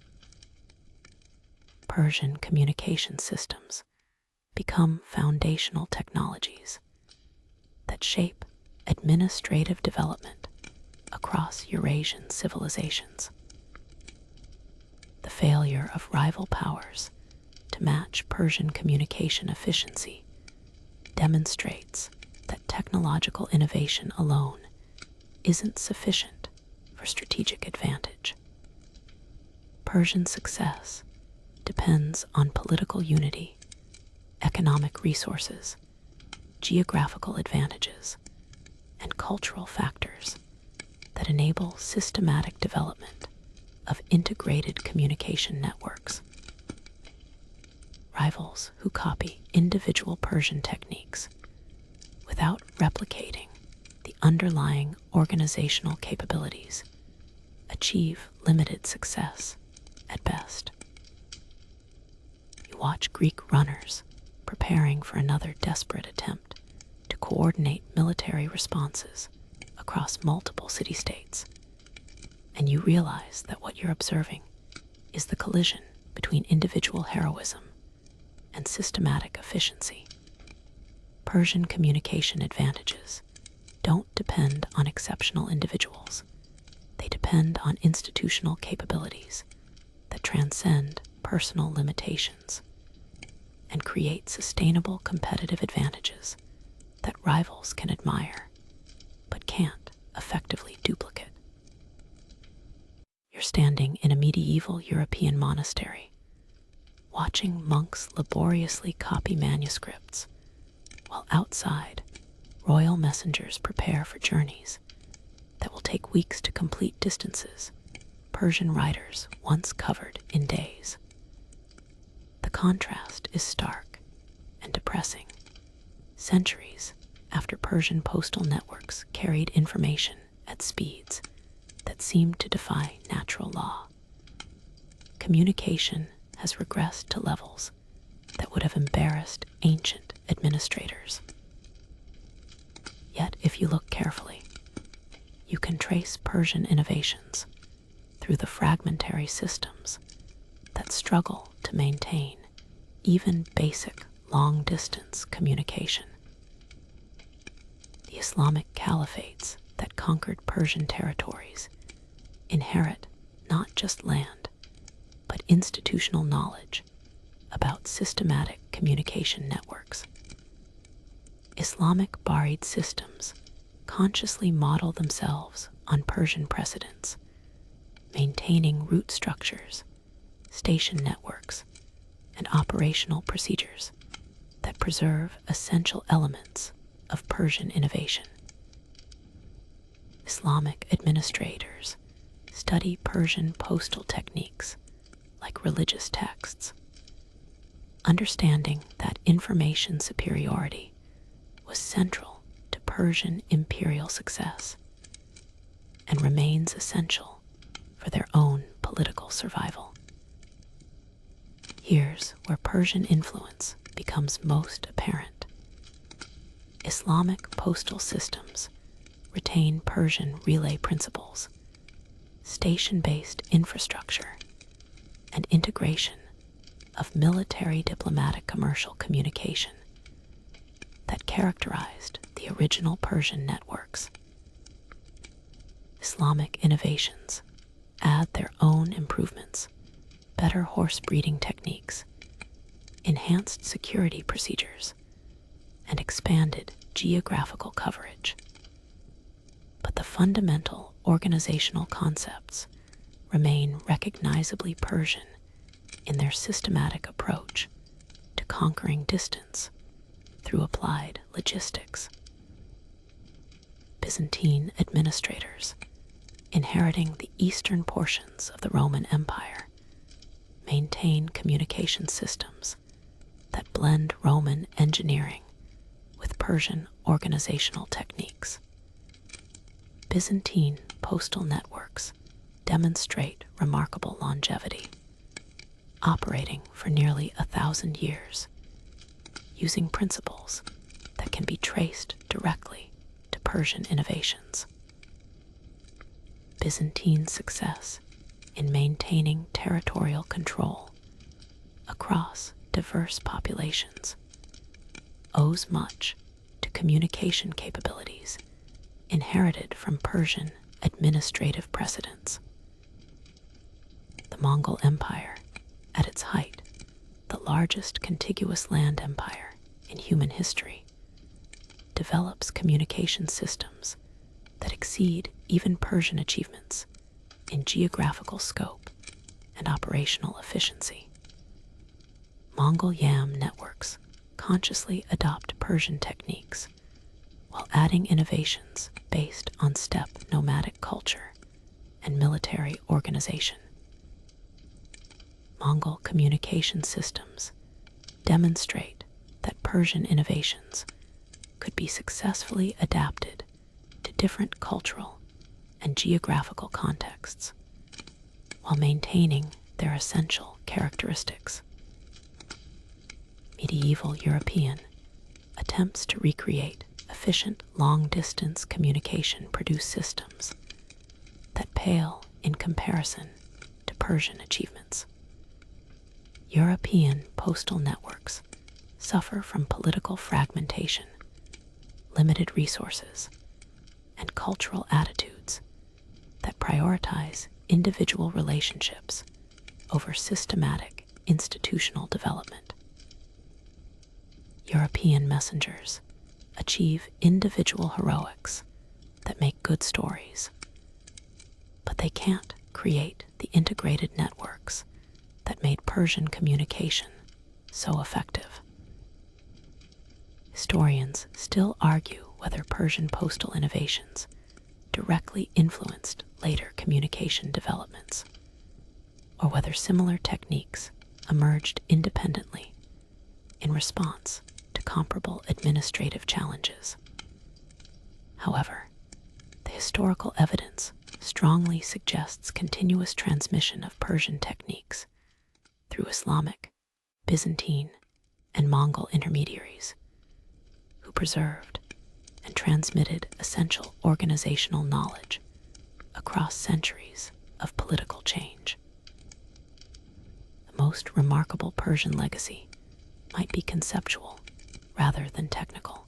A: Persian communication systems become foundational technologies that shape administrative development across Eurasian civilizations. The failure of rival powers to match Persian communication efficiency demonstrates that technological innovation alone isn't sufficient for strategic advantage. Persian success depends on political unity, economic resources, geographical advantages, and cultural factors that enable systematic development of integrated communication networks. Rivals who copy individual Persian techniques without replicating the underlying organizational capabilities achieve limited success at best. You watch Greek runners preparing for another desperate attempt to coordinate military responses across multiple city-states, and you realize that what you're observing is the collision between individual heroism and systematic efficiency. Persian communication advantages don't depend on exceptional individuals. They depend on institutional capabilities that transcend personal limitations and create sustainable competitive advantages that rivals can admire but can't effectively duplicate. You're standing in a medieval European monastery, watching monks laboriously copy manuscripts, while outside, royal messengers prepare for journeys that will take weeks to complete distances Persian riders once covered in days. The contrast is stark and depressing. Centuries after Persian postal networks carried information at speeds that seem to defy natural law. Communication has regressed to levels that would have embarrassed ancient administrators. Yet, if you look carefully, you can trace Persian innovations through the fragmentary systems that struggle to maintain even basic long-distance communication. The Islamic caliphates that conquered Persian territories inherit not just land, but institutional knowledge about systematic communication networks. Islamic buried systems consciously model themselves on Persian precedents, maintaining root structures, station networks, and operational procedures that preserve essential elements of Persian innovation. Islamic administrators study Persian postal techniques like religious texts, understanding that information superiority was central to Persian imperial success and remains essential for their own political survival. Here's where Persian influence becomes most apparent. Islamic postal systems retain Persian relay principles, station-based infrastructure, and integration of military diplomatic commercial communication that characterized the original Persian networks. Islamic innovations add their own improvements, better horse breeding techniques, enhanced security procedures, and expanded geographical coverage. But the fundamental organizational concepts remain recognizably Persian in their systematic approach to conquering distance through applied logistics. Byzantine administrators, inheriting the eastern portions of the Roman Empire, maintain communication systems that blend Roman engineering with Persian organizational techniques. Byzantine postal networks demonstrate remarkable longevity, operating for nearly 1,000 years, using principles that can be traced directly to Persian innovations. Byzantine success in maintaining territorial control across diverse populations owes much to communication capabilities inherited from Persian administrative precedents. The Mongol Empire, at its height, the largest contiguous land empire in human history, develops communication systems that exceed even Persian achievements in geographical scope and operational efficiency. Mongol Yam networks consciously adopt Persian techniques while adding innovations based on steppe nomadic culture and military organization. Mongol communication systems demonstrate that Persian innovations could be successfully adapted to different cultural and geographical contexts while maintaining their essential characteristics. Medieval European attempts to recreate efficient long-distance communication produce systems that pale in comparison to Persian achievements. European postal networks suffer from political fragmentation, limited resources, and cultural attitudes that prioritize individual relationships over systematic institutional development. European messengers achieve individual heroics that make good stories, but they can't create the integrated networks that made Persian communication so effective. Historians still argue whether Persian postal innovations directly influenced later communication developments, or whether similar techniques emerged independently in response to comparable administrative challenges. However, the historical evidence strongly suggests continuous transmission of Persian techniques through Islamic, Byzantine, and Mongol intermediaries who preserved and transmitted essential organizational knowledge across centuries of political change. The most remarkable Persian legacy might be conceptual rather than technical.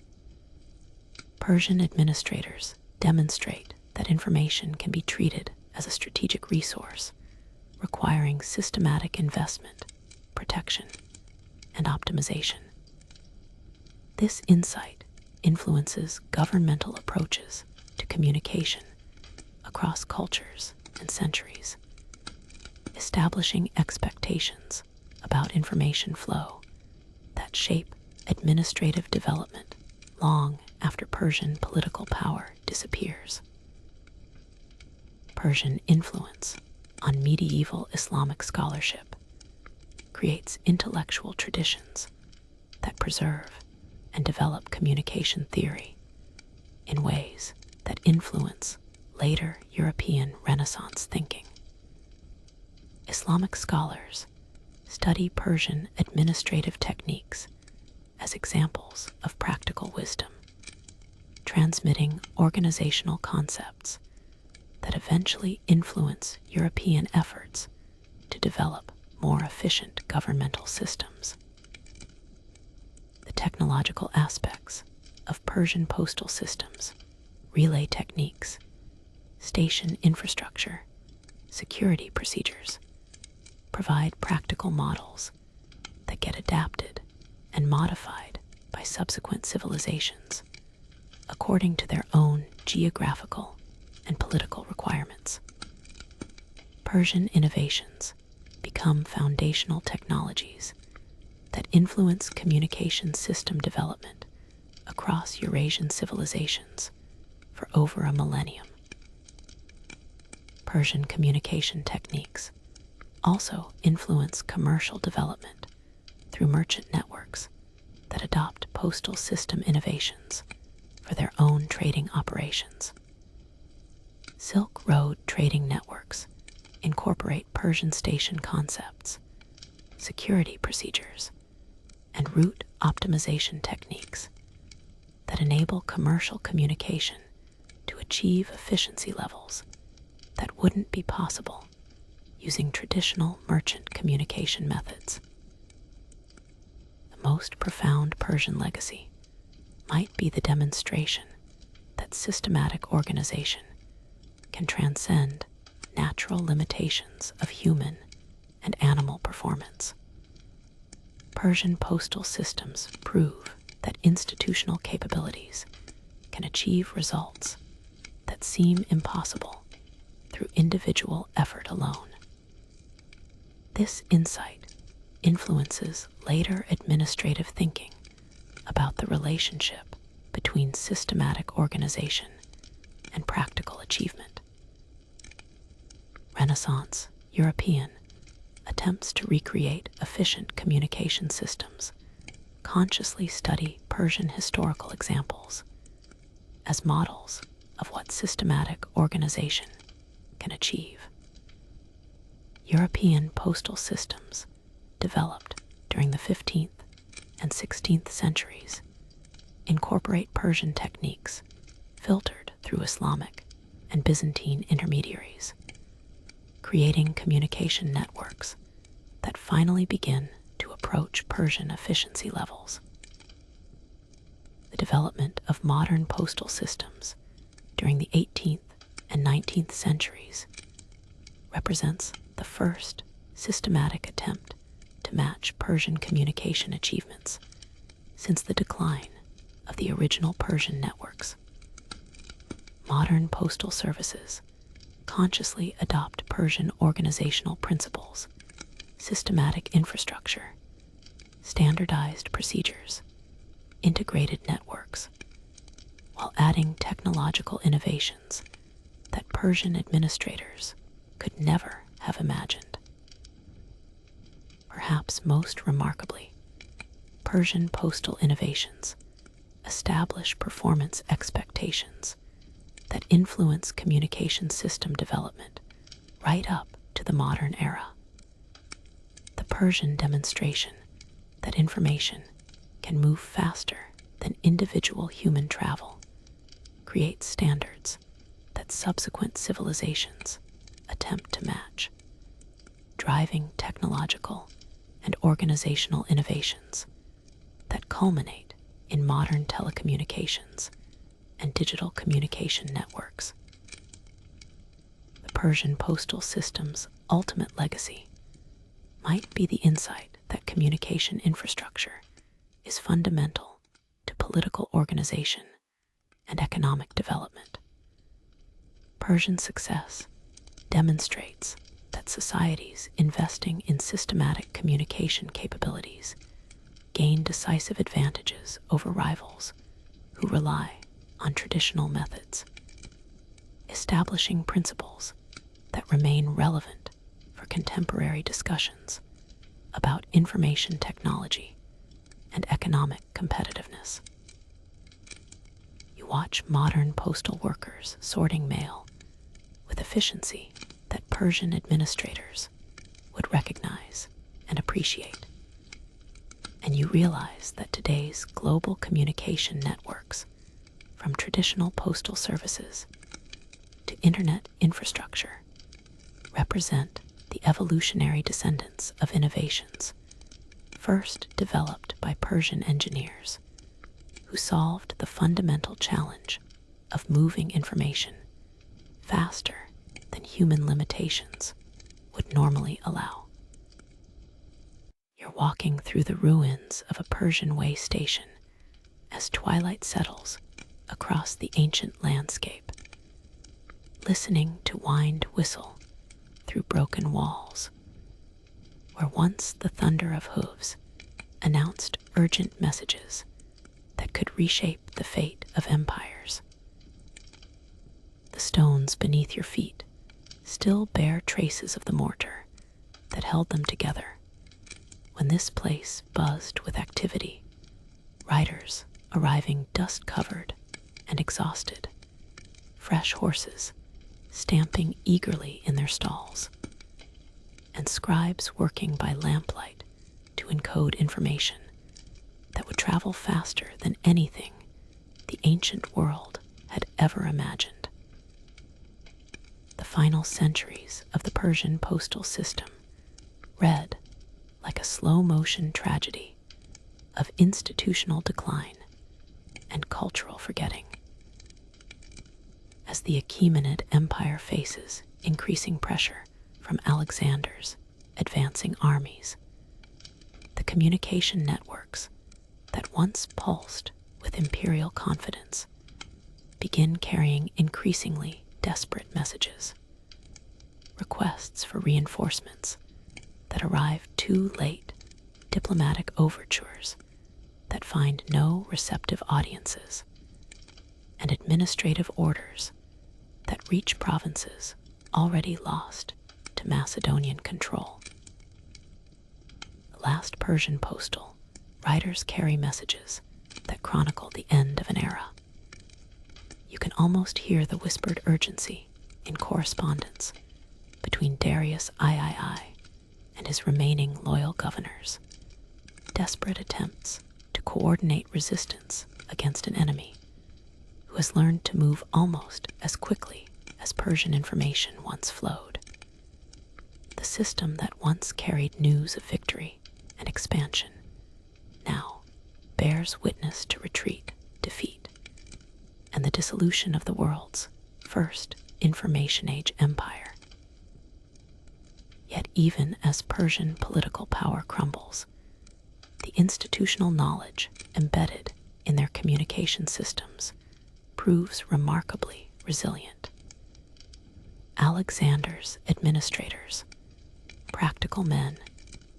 A: Persian administrators demonstrate that information can be treated as a strategic resource, requiring systematic investment, protection, and optimization. This insight influences governmental approaches to communication across cultures and centuries, establishing expectations about information flow that shape administrative development long after Persian political power disappears. Persian influence on medieval Islamic scholarship creates intellectual traditions that preserve and develop communication theory in ways that influence later European Renaissance thinking. Islamic scholars study Persian administrative techniques as examples of practical wisdom, transmitting organizational concepts that eventually influence European efforts to develop more efficient governmental systems. The technological aspects of Persian postal systems, relay techniques, station infrastructure, security procedures, provide practical models that get adapted and modified by subsequent civilizations according to their own geographical and political requirements. Persian innovations become foundational technologies that influence communication system development across Eurasian civilizations for over a millennium. Persian communication techniques also influence commercial development through merchant networks that adopt postal system innovations for their own trading operations. Silk Road trading networks incorporate Persian station concepts, security procedures, and route optimization techniques that enable commercial communication to achieve efficiency levels that wouldn't be possible using traditional merchant communication methods. The most profound Persian legacy might be the demonstration that systematic organization can transcend natural limitations of human and animal performance. Persian postal systems prove that institutional capabilities can achieve results that seem impossible through individual effort alone. This insight influences later administrative thinking about the relationship between systematic organization and practical achievement. Renaissance European attempts to recreate efficient communication systems consciously study Persian historical examples as models of what systematic organization can achieve. European postal systems developed during the 15th and 16th centuries incorporate Persian techniques filtered through Islamic and Byzantine intermediaries, creating communication networks that finally begin to approach Persian efficiency levels. The development of modern postal systems during the 18th and 19th centuries represents the first systematic attempt to match Persian communication achievements since the decline of the original Persian networks. Modern postal services consciously adopt Persian organizational principles, systematic infrastructure, standardized procedures, integrated networks, while adding technological innovations that Persian administrators could never have imagined. Perhaps most remarkably, Persian postal innovations establish performance expectations that influence communication system development right up to the modern era. The Persian demonstration that information can move faster than individual human travel creates standards that subsequent civilizations attempt to match, driving technological and organizational innovations that culminate in modern telecommunications and digital communication networks. The Persian postal system's ultimate legacy might be the insight that communication infrastructure is fundamental to political organization and economic development. Persian success demonstrates that societies investing in systematic communication capabilities gain decisive advantages over rivals who rely on traditional methods, establishing principles that remain relevant for contemporary discussions about information technology and economic competitiveness. You watch modern postal workers sorting mail with efficiency that Persian administrators would recognize and appreciate. And you realize that today's global communication networks, from traditional postal services to internet infrastructure, represent the evolutionary descendants of innovations first developed by Persian engineers who solved the fundamental challenge of moving information faster than human limitations would normally allow. You're walking through the ruins of a Persian way station as twilight settles across the ancient landscape, listening to wind whistle through broken walls, where once the thunder of hooves announced urgent messages that could reshape the fate of empires. The stones beneath your feet still bear traces of the mortar that held them together when this place buzzed with activity, riders arriving dust-covered and exhausted, fresh horses stamping eagerly in their stalls, and scribes working by lamplight to encode information that would travel faster than anything the ancient world had ever imagined. The final centuries of the Persian postal system read like a slow-motion tragedy of institutional decline and cultural forgetting. As the Achaemenid Empire faces increasing pressure from Alexander's advancing armies, the communication networks that once pulsed with imperial confidence begin carrying increasingly desperate messages, requests for reinforcements that arrive too late, diplomatic overtures that find no receptive audiences, and administrative orders that reach provinces already lost to Macedonian control. The last Persian postal riders carry messages that chronicle the end of an era. You can almost hear the whispered urgency in correspondence between Darius III and his remaining loyal governors, desperate attempts to coordinate resistance against an enemy who has learned to move almost as quickly as Persian information once flowed. The system that once carried news of victory and expansion now bears witness to retreat, defeat, and the dissolution of the world's first information age empire. Yet even as Persian political power crumbles, the institutional knowledge embedded in their communication systems proves remarkably resilient. Alexander's administrators, practical men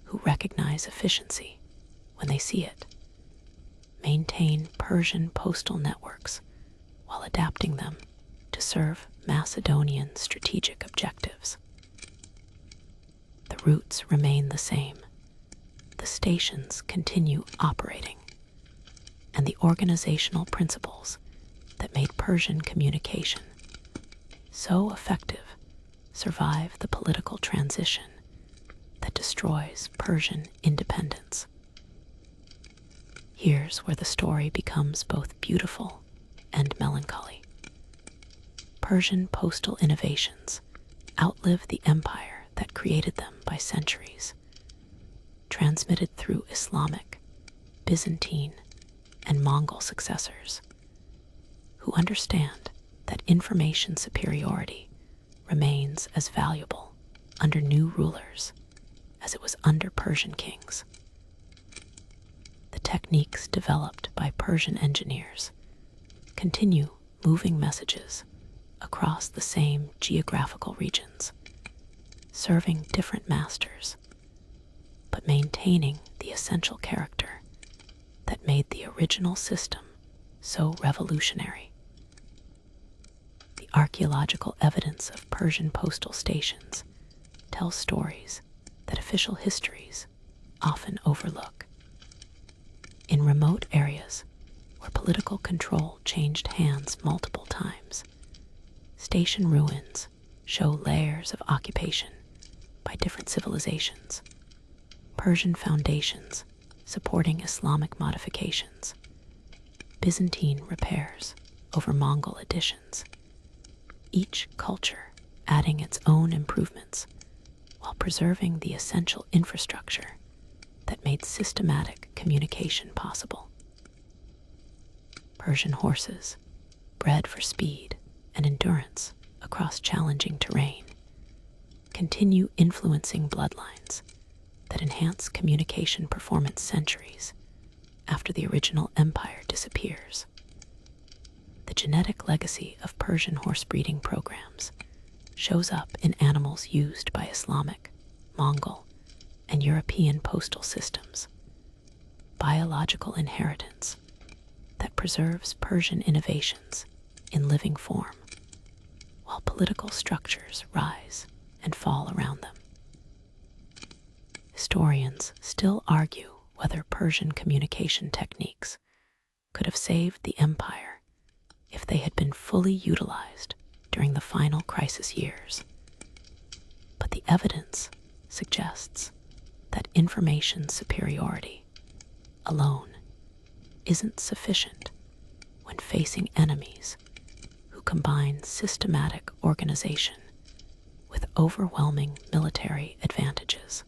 A: who recognize efficiency when they see it, maintain Persian postal networks while adapting them to serve Macedonian strategic objectives. The routes remain the same, the stations continue operating, and the organizational principles that made Persian communication so effective, survive the political transition that destroys Persian independence. Here's where the story becomes both beautiful and melancholy. Persian postal innovations outlive the empire that created them by centuries, transmitted through Islamic, Byzantine, and Mongol successors, who understand that information superiority remains as valuable under new rulers as it was under Persian kings. The techniques developed by Persian engineers continue moving messages across the same geographical regions, serving different masters, but maintaining the essential character that made the original system so revolutionary. The archaeological evidence of Persian postal stations tells stories that official histories often overlook. In remote areas where political control changed hands multiple times, station ruins show layers of occupation by different civilizations, Persian foundations supporting Islamic modifications, Byzantine repairs over Mongol additions, each culture adding its own improvements while preserving the essential infrastructure that made systematic communication possible. Persian horses, bred for speed and endurance across challenging terrain, continue influencing bloodlines that enhance communication performance centuries after the original empire disappears. The genetic legacy of Persian horse breeding programs shows up in animals used by Islamic, Mongol, and European postal systems, biological inheritance that preserves Persian innovations in living form, while political structures rise and fall around them. Historians still argue whether Persian communication techniques could have saved the empire if they had been fully utilized during the final crisis years. But the evidence suggests that information superiority alone isn't sufficient when facing enemies who combine systematic organization with overwhelming military advantages.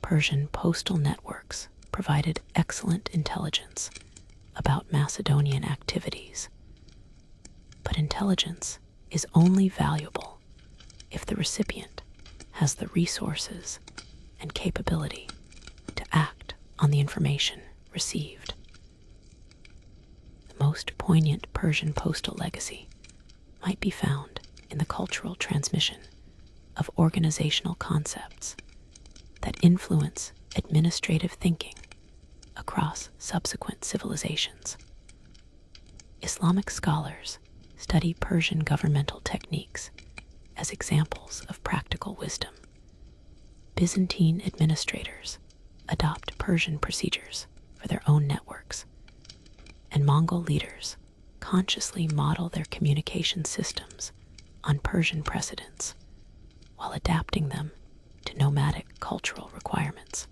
A: Persian postal networks provided excellent intelligence about Macedonian activities, but intelligence is only valuable if the recipient has the resources and capability to act on the information received. The most poignant Persian postal legacy might be found in the cultural transmission of organizational concepts that influence administrative thinking across subsequent civilizations. Islamic scholars study Persian governmental techniques as examples of practical wisdom. Byzantine administrators adopt Persian procedures for their own networks, and Mongol leaders consciously model their communication systems on Persian precedents while adapting them to nomadic cultural requirements.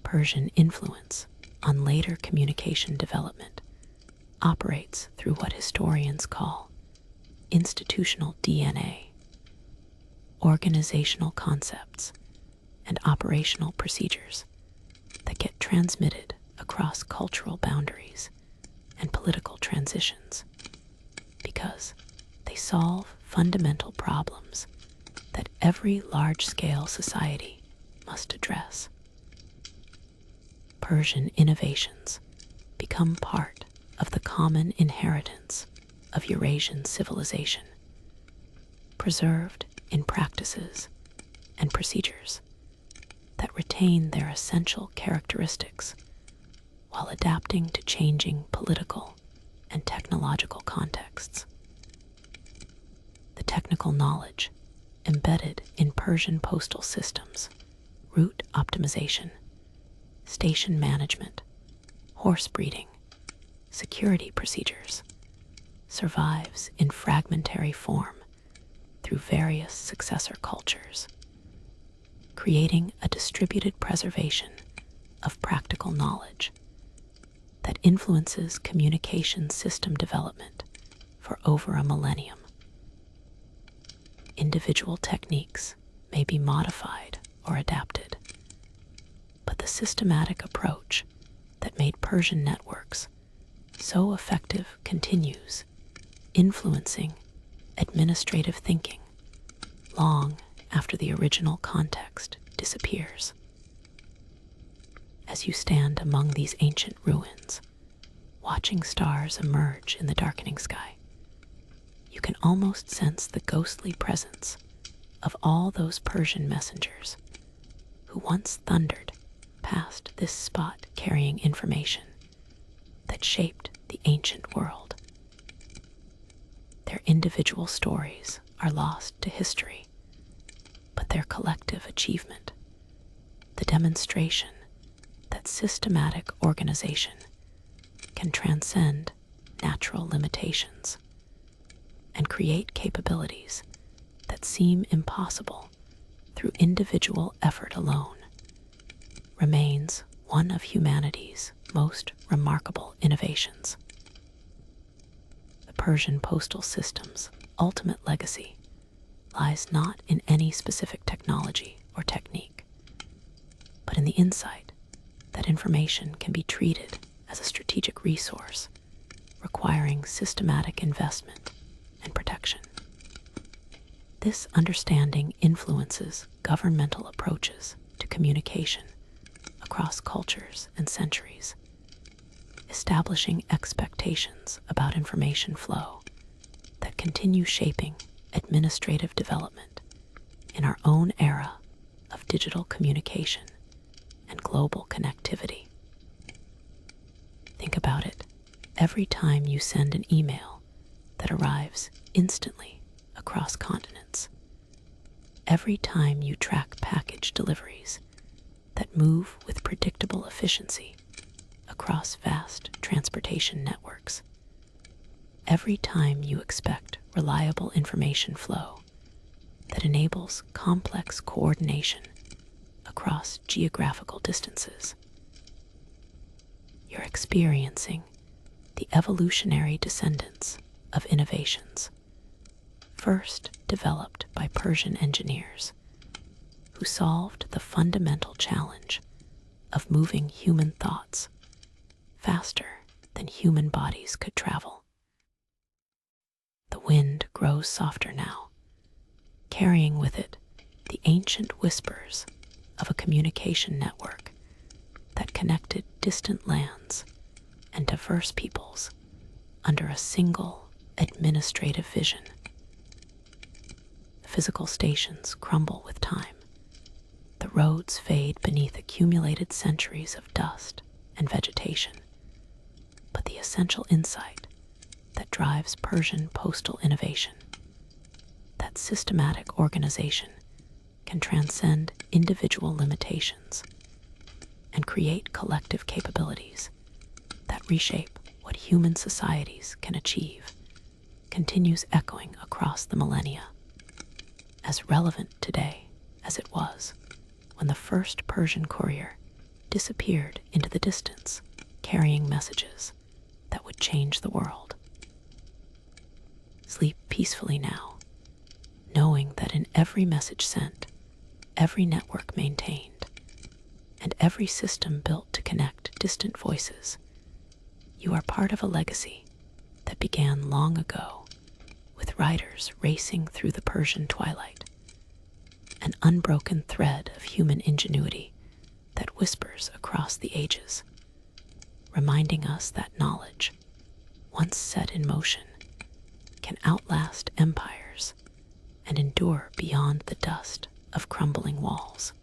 A: Persian influence on later communication development operates through what historians call institutional DNA, organizational concepts, and operational procedures that get transmitted across cultural boundaries and political transitions because they solve fundamental problems that every large-scale society must address. Persian innovations become part of the common inheritance of Eurasian civilization, preserved in practices and procedures that retain their essential characteristics while adapting to changing political and technological contexts. The technical knowledge embedded in Persian postal systems, route optimization, station management, horse breeding, security procedures, survives in fragmentary form through various successor cultures, creating a distributed preservation of practical knowledge that influences communication system development for over a millennium. Individual techniques may be modified or adapted, but the systematic approach that made Persian networks so effective continues, influencing administrative thinking long after the original context disappears. As you stand among these ancient ruins, watching stars emerge in the darkening sky, you can almost sense the ghostly presence of all those Persian messengers who once thundered past this spot carrying information that shaped the ancient world. Their individual stories are lost to history, but their collective achievement, the demonstration that systematic organization can transcend natural limitations and create capabilities that seem impossible through individual effort alone, remains one of humanity's most remarkable innovations. The Persian postal system's ultimate legacy lies not in any specific technology or technique, but in the insight that information can be treated as a strategic resource, requiring systematic investment and protection. This understanding influences governmental approaches to communication across cultures and centuries, establishing expectations about information flow that continue shaping administrative development in our own era of digital communication and global connectivity. Think about it. Every time you send an email that arrives instantly across continents, every time you track package deliveries that move with predictable efficiency across vast transportation networks, every time you expect reliable information flow that enables complex coordination across geographical distances, you're experiencing the evolutionary descendants of innovations first developed by Persian engineers who solved the fundamental challenge of moving human thoughts faster than human bodies could travel. The wind grows softer now, carrying with it the ancient whispers of a communication network that connected distant lands and diverse peoples under a single administrative vision. The physical stations crumble with time. The roads fade beneath accumulated centuries of dust and vegetation. But the essential insight that drives Persian postal innovation, that systematic organization can transcend individual limitations and create collective capabilities that reshape what human societies can achieve, continues echoing across the millennia, as relevant today as it was when the first Persian courier disappeared into the distance, carrying messages that would change the world. Sleep peacefully now, knowing that in every message sent, every network maintained, and every system built to connect distant voices, you are part of a legacy that began long ago with riders racing through the Persian twilight, an unbroken thread of human ingenuity that whispers across the ages, reminding us that knowledge, once set in motion, can outlast empires and endure beyond the dust of crumbling walls.